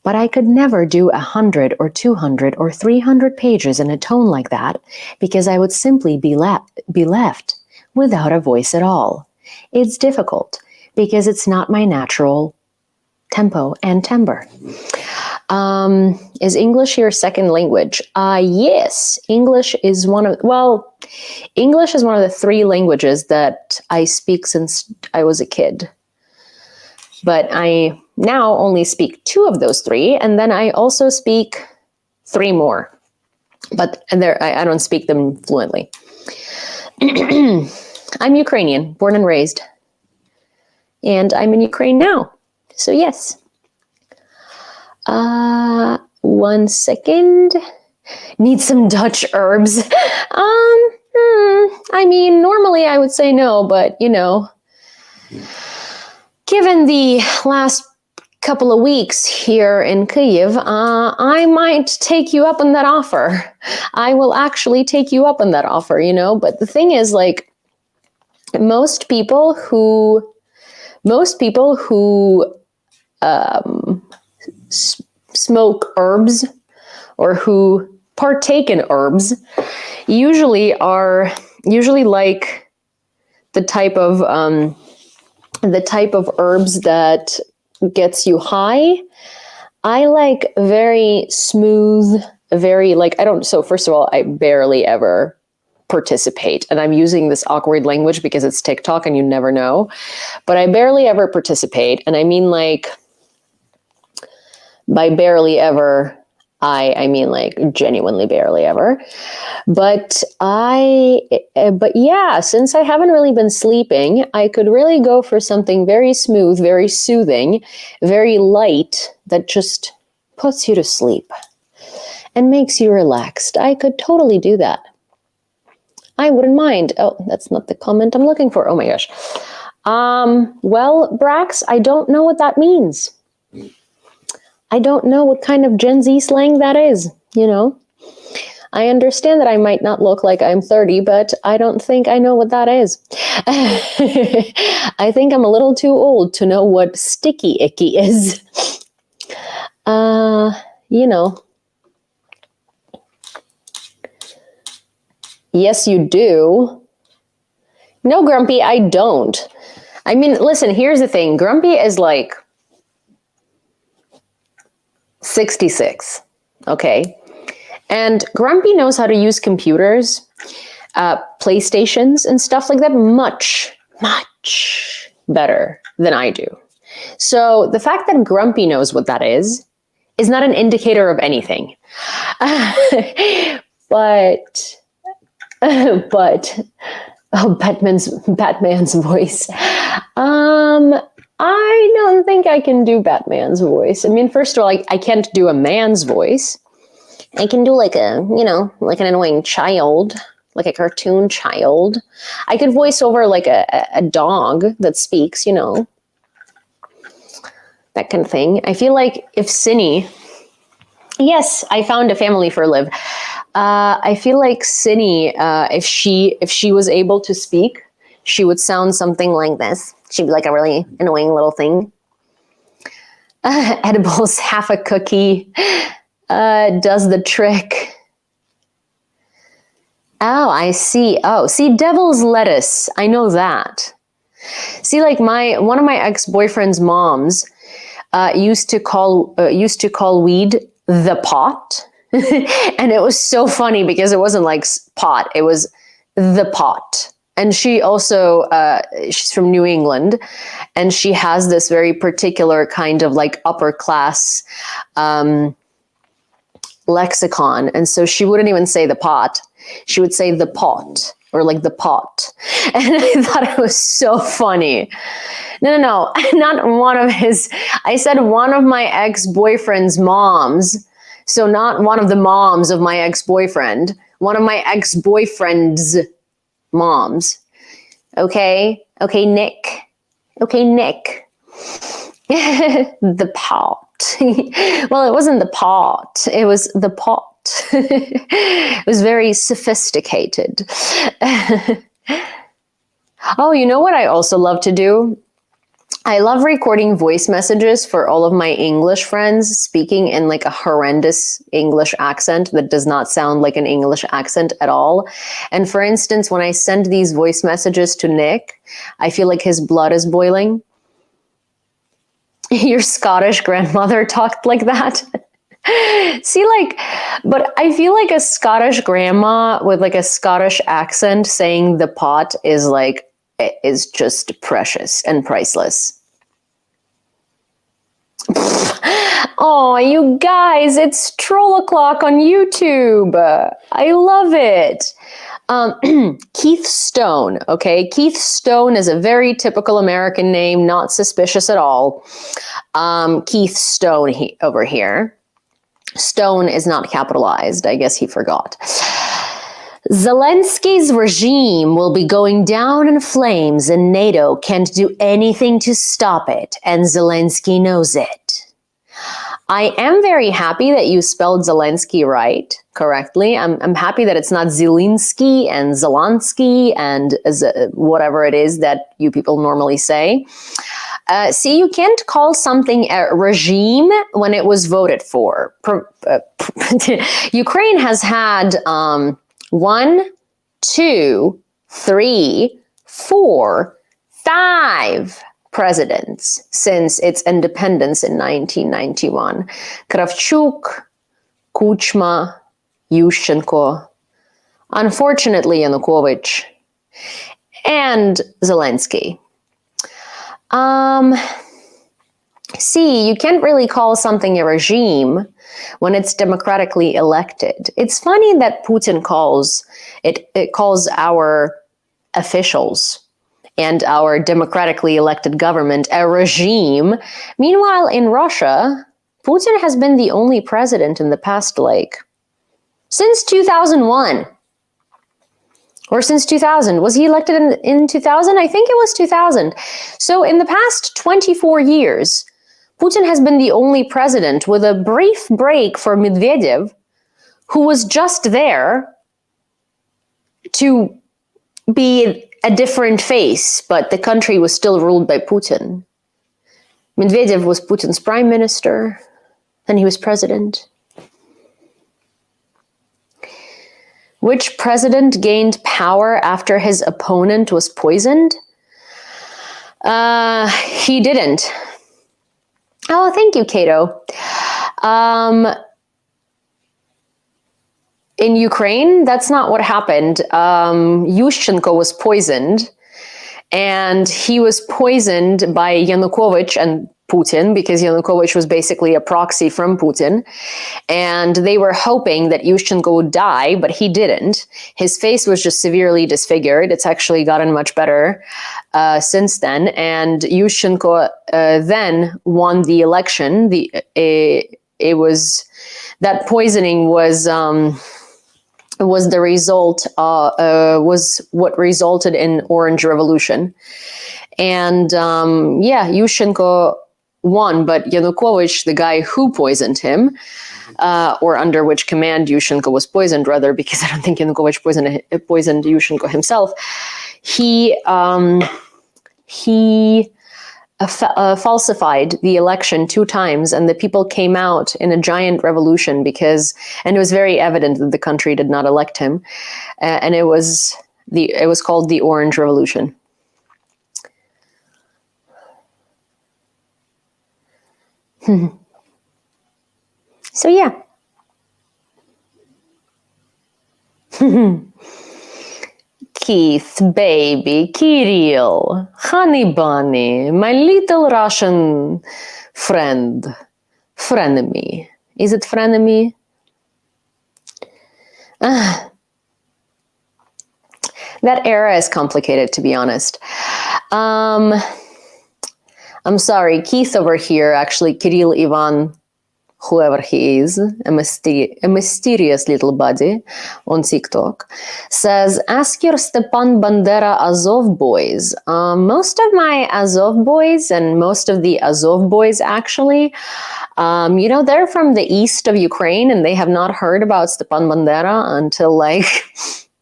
But I could never do 100 or 200 or 300 pages in a tone like that, because I would simply be left without a voice at all. It's difficult because it's not my natural tempo and timbre. Is English your second language? Yes, English is one of the 3 languages that I speak since I was a kid. But I now only speak 2 of those 3, and then I also speak 3 more. But I don't speak them fluently. I'm Ukrainian, born and raised. And I'm in Ukraine now. So yes. 1 second. Need some Dutch herbs. I mean, normally I would say no, but given the last couple of weeks here in Kyiv, I might take you up on that offer. I will actually take you up on that offer, But the thing is, like, most people who smoke herbs or who partake in herbs usually like the type of herbs that gets you high. I like very smooth, so first of all, I barely ever participate, and I'm using this awkward language because it's TikTok and you never know, but I barely ever participate. And I mean, like, by barely ever, I mean like genuinely barely ever. But yeah, since I haven't really been sleeping, I could really go for something very smooth, very soothing, very light that just puts you to sleep and makes you relaxed. I could totally do that. I wouldn't mind. Oh, that's not the comment I'm looking for. Oh my gosh. Well, Brax, I don't know what that means. I don't know what kind of Gen Z slang that is, I understand that I might not look like I'm 30, but I don't think I know what that is. I think I'm a little too old to know what sticky icky is. Yes, you do. No, Grumpy, I don't. I mean, listen, here's the thing. Grumpy is like 66, okay? And Grumpy knows how to use computers, PlayStations and stuff like that much, much better than I do. So the fact that Grumpy knows what that is not an indicator of anything. But Batman's voice. I don't think I can do Batman's voice. I mean, first of all, I can't do a man's voice. I can do like like an annoying child, like a cartoon child. I could voice over like a dog that speaks, that kind of thing. I feel like if Cinny, yes, I found a family for Liv. I feel like Cinny, if she was able to speak, she would sound something like this. She'd be like a really annoying little thing. Edibles, half a cookie, does the trick. Oh, I see. Oh, see, devil's lettuce. I know that. See, like one of my ex-boyfriend's moms used to call weed the pot. And it was so funny because it wasn't like pot, it was the pot. And she also, she's from New England, and she has this very particular kind of like upper class lexicon. And so she wouldn't even say the pot. She would say the pot, or like the pot. And I thought it was so funny. No, not one of his, I said one of my ex-boyfriend's moms. So not one of the moms of my ex-boyfriend, one of my ex-boyfriend's moms. Okay, Nick. The pot. Well, it wasn't the pot. It was the pot. It was very sophisticated. Oh, you know what I also love to do? I love recording voice messages for all of my English friends speaking in like a horrendous English accent that does not sound like an English accent at all. And for instance, when I send these voice messages to Nick, I feel like his blood is boiling. Your Scottish grandmother talked like that. See, like, but I feel like a Scottish grandma with like a Scottish accent saying the pot is just precious and priceless. Oh, you guys, it's Troll O'Clock on YouTube. I love it. Keith Stone, okay? Keith Stone is a very typical American name, not suspicious at all. Keith Stone over here. Stone is not capitalized. I guess he forgot. Zelensky's regime will be going down in flames and NATO can't do anything to stop it, and Zelensky knows it. I am very happy that you spelled Zelensky correctly. I'm happy that it's not Zelensky and Zelensky and whatever it is that you people normally say. See, you can't call something a regime when it was voted for. Ukraine has had 1, 2, 3, 4, 5 presidents since its independence in 1991. Kravchuk, Kuchma, Yushchenko, unfortunately Yanukovych, and Zelensky. See, you can't really call something a regime when it's democratically elected. It's funny that Putin calls our officials and our democratically elected government a regime. Meanwhile, in Russia, Putin has been the only president in the past, since 2001. Or since 2000. Was he elected in 2000? I think it was 2000. So in the past 24 years, Putin has been the only president, with a brief break for Medvedev, who was just there to be a different face, but the country was still ruled by Putin. Medvedev was Putin's prime minister, and he was president. Which president gained power after his opponent was poisoned? He didn't. Oh, thank you, Cato. In Ukraine, that's not what happened. Yushchenko was poisoned, and he was poisoned by Yanukovych and Putin, because Yanukovych was basically a proxy from Putin. And they were hoping that Yushchenko would die, but he didn't. His face was just severely disfigured. It's actually gotten much better since then. And Yushchenko then won the election. That poisoning was the result, was what resulted in Orange Revolution. And Yushchenko won, but Yanukovych, the guy who poisoned him, or under which command Yushchenko was poisoned, rather, because I don't think Yanukovych poisoned Yushchenko himself, he falsified the election 2 times, and the people came out in a giant revolution and it was very evident that the country did not elect him, and it was called the Orange Revolution. So yeah. Keith, baby, Kirill, honey bunny, my little Russian frenemy. Is it frenemy? That era is complicated, to be honest. I'm sorry, Keith over here, actually, Kirill Ivan, whoever he is, a mysterious little body on TikTok, says, ask your Stepan Bandera Azov boys. Most of my Azov boys, and most of the Azov boys actually, they're from the east of Ukraine, and they have not heard about Stepan Bandera until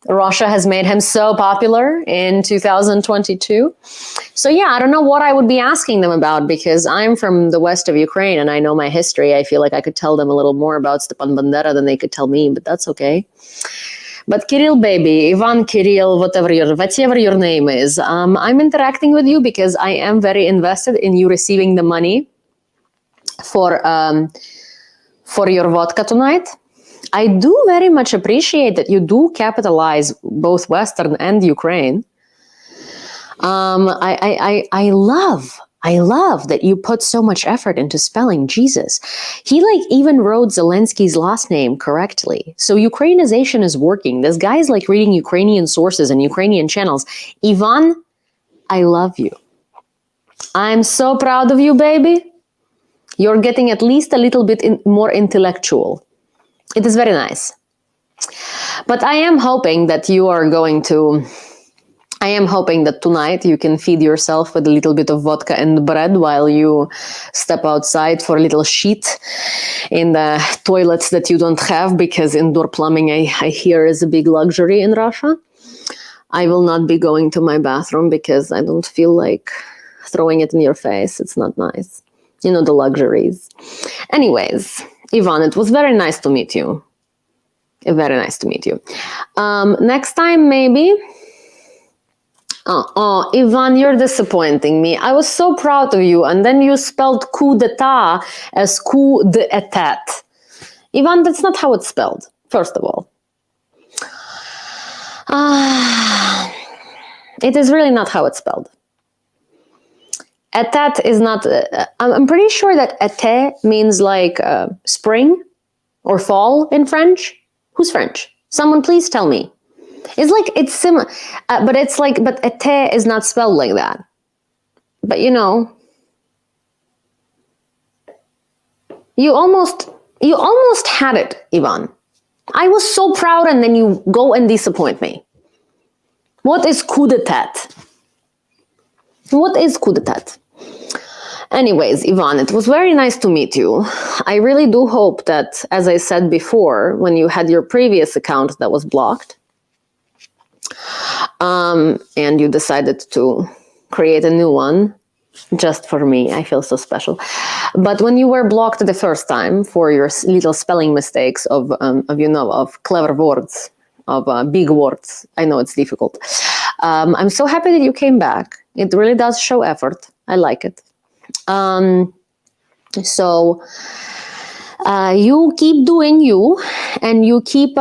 Russia has made him so popular in 2022. So yeah, I don't know what I would be asking them about because I'm from the west of Ukraine and I know my history. I feel like I could tell them a little more about Stepan Bandera than they could tell me, but that's okay. But Kirill baby, Ivan Kirill, whatever your name is, I'm interacting with you because I am very invested in you receiving the money for your vodka tonight. I do very much appreciate that you do capitalize both Western and Ukraine. I love that you put so much effort into spelling Jesus. He like even wrote Zelensky's last name correctly. So Ukrainization is working. This guy is like reading Ukrainian sources and Ukrainian channels. Ivan, I love you. I'm so proud of you, baby. You're getting at least a little bit more intellectual. It is very nice. But I am hoping that tonight you can feed yourself with a little bit of vodka and bread while you step outside for a little sheet in the toilets that you don't have, because indoor plumbing, I hear, is a big luxury in Russia. I will not be going to my bathroom because I don't feel like throwing it in your face. It's not nice. You know, the luxuries. Anyways, Ivan, it was very nice to meet you. Very nice to meet you. Next time, maybe. Oh, Ivan, you're disappointing me. I was so proud of you, and then you spelled coup d'etat as coup d'etat. Ivan, that's not how it's spelled, first of all. It is really not how it's spelled. Etat is not... I'm pretty sure that été means like spring or fall in French. Who's French? Someone please tell me. It's similar, but été is not spelled like that. But you know, you almost had it, Ivan. I was so proud, and then you go and disappoint me. What is coup d'etat? What is coup d'etat? Anyways, Ivan, it was very nice to meet you. I really do hope that, as I said before, when you had your previous account that was blocked, and you decided to create a new one just for me, I feel so special. But when you were blocked the first time for your little spelling mistakes of clever words, of big words, I know it's difficult. I'm so happy that you came back. It really does show effort. I like it. So you keep doing you, and you keep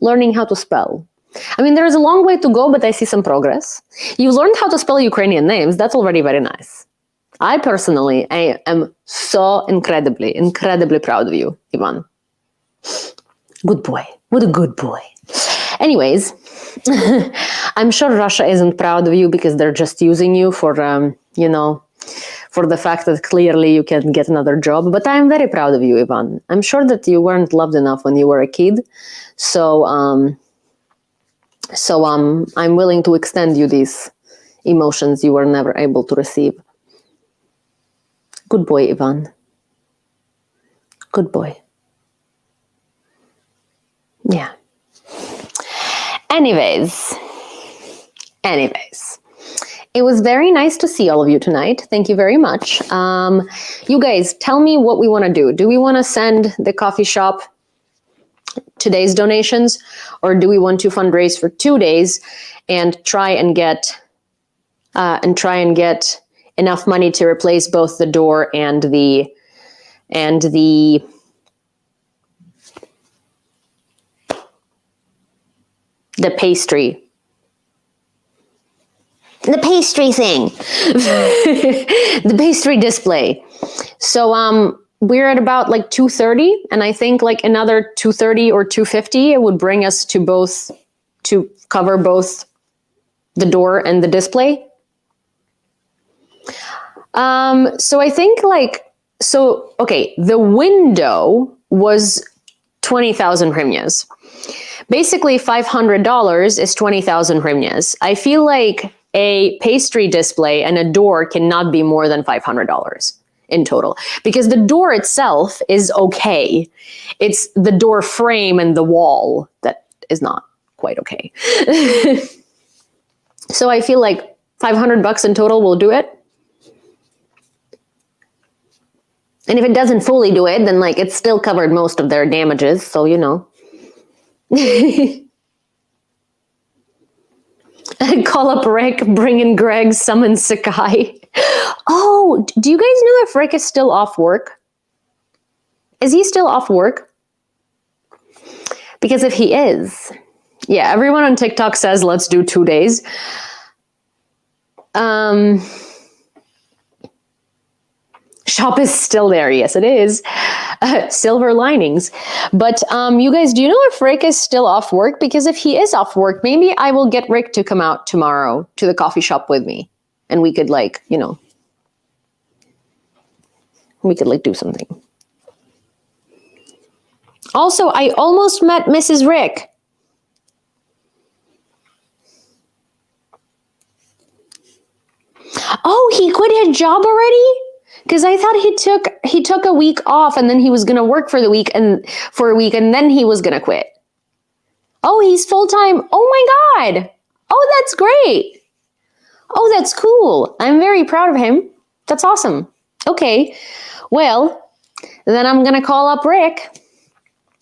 learning how to spell. I mean, there is a long way to go, but I see some progress. You learned how to spell Ukrainian names. That's already very nice. I am so incredibly proud of you, Ivan. Good boy. What a good boy. Anyways, I'm sure Russia isn't proud of you because they're just using you for, for the fact that clearly you can get another job. But I'm very proud of you, Ivan. I'm sure that you weren't loved enough when you were a kid. So I'm willing to extend you these emotions you were never able to receive. Good boy, Ivan. Good boy. Yeah. Anyways, it was very nice to see all of you tonight. Thank you very much. You guys, tell me what we want to do. Do we want to send the coffee shop today's donations, or do we want to fundraise for 2 days and try and get enough money to replace both the door and the pastry thing, the pastry display. So we're at about like 2:30, and I think like another 2:30 or 2:50 it would bring us to cover both the door and the display. So I think okay, the window was 20,000 hryvnias. Basically, $500 is 20,000 hryvnias. I feel like a pastry display and a door cannot be more than $500. in total, because the door itself is okay. It's the door frame and the wall that is not quite okay. So I feel like $500 in total will do it. And if it doesn't fully do it, then like it's still covered most of their damages. So, you know. Call up Rick, bring in Greg, summon Sakai. Oh, do you guys know if Rick is still off work? Is he still off work? Because if he is, yeah, everyone on TikTok says let's do 2 days. Shop is still there. Yes, it is. Silver linings. But you guys, do you know if Rick is still off work? Because if he is off work, maybe I will get Rick to come out tomorrow to the coffee shop with me. And we could like, you know, we could like do something. Also, I almost met Mrs. Rick. Oh, he quit his job already? Because I thought he took a week off and then he was gonna work for a week and then he was gonna quit. Oh, he's full-time. Oh my God. Oh, that's great. Oh, that's cool. I'm very proud of him. That's awesome. Okay. Well, then I'm gonna call up Rick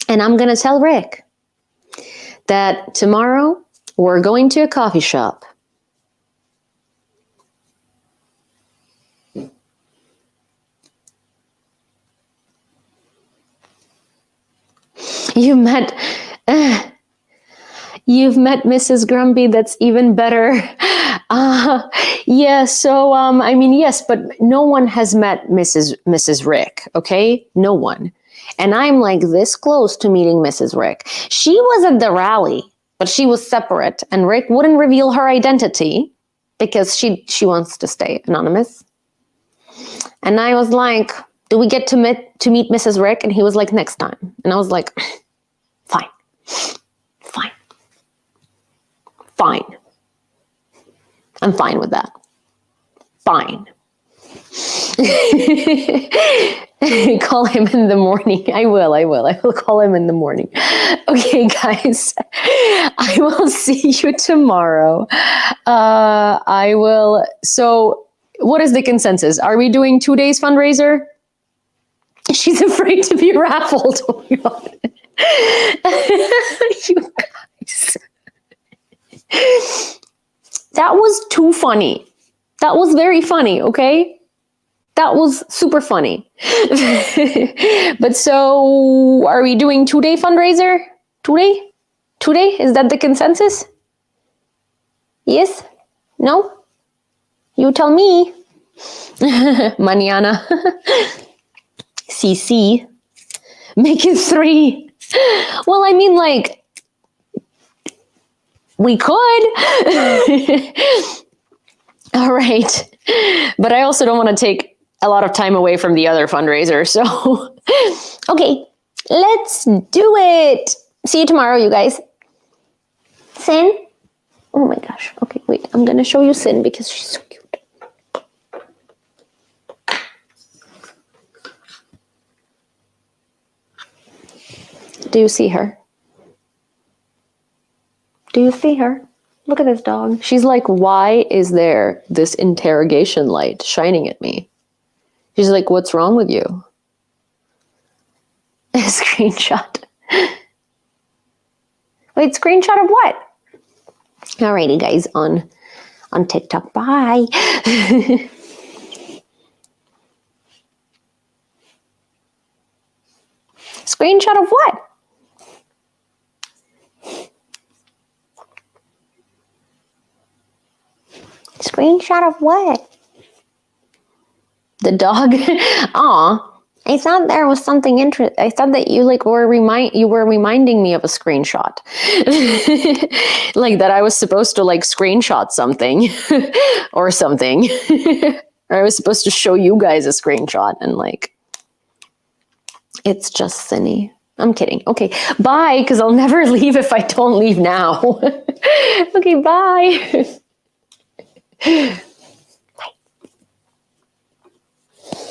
and I'm gonna tell Rick that tomorrow we're going to a coffee shop. You've met Mrs. Grumpy. That's even better. Yeah. So, I mean, yes, but no one has met Mrs. Rick. Okay. No one. And I'm like this close to meeting Mrs. Rick. She was at the rally, but she was separate and Rick wouldn't reveal her identity because she wants to stay anonymous. And I was like, do we get to meet Mrs. Rick? And he was like, next time. And I was like, fine. I'm fine with that. Fine. Call him in the morning. I will call him in the morning. Okay, guys. I will see you tomorrow. I will. So what is the consensus? Are we doing 2 days fundraiser? She's afraid to be raffled. Oh my God. You guys. That was too funny. That was very funny, okay? That was super funny. But so, are we doing 2 day fundraiser? 2 day? 2 day? Is that the consensus? Yes? No? You tell me. Mañana. CC. Make it 3. Well, I mean, like, we could. All right. But I also don't want to take a lot of time away from the other fundraiser. So, okay, let's do it. See you tomorrow, you guys. Sin. Oh my gosh. Okay, wait. I'm going to show you Sin because she's so cute. Do you see her? Do you see her? Look at this dog. She's like, why is there this interrogation light shining at me? She's like, what's wrong with you? A screenshot. Wait, screenshot of what? Alrighty, guys, on TikTok. Bye. Screenshot of what? Screenshot of what? The dog? Aw. I thought there was something interesting. I thought that you were reminding me of a screenshot. Like that I was supposed to like screenshot something or something. Or I was supposed to show you guys a screenshot and like it's just Cinny. I'm kidding. Okay, bye, because I'll never leave if I don't leave now. Okay, bye.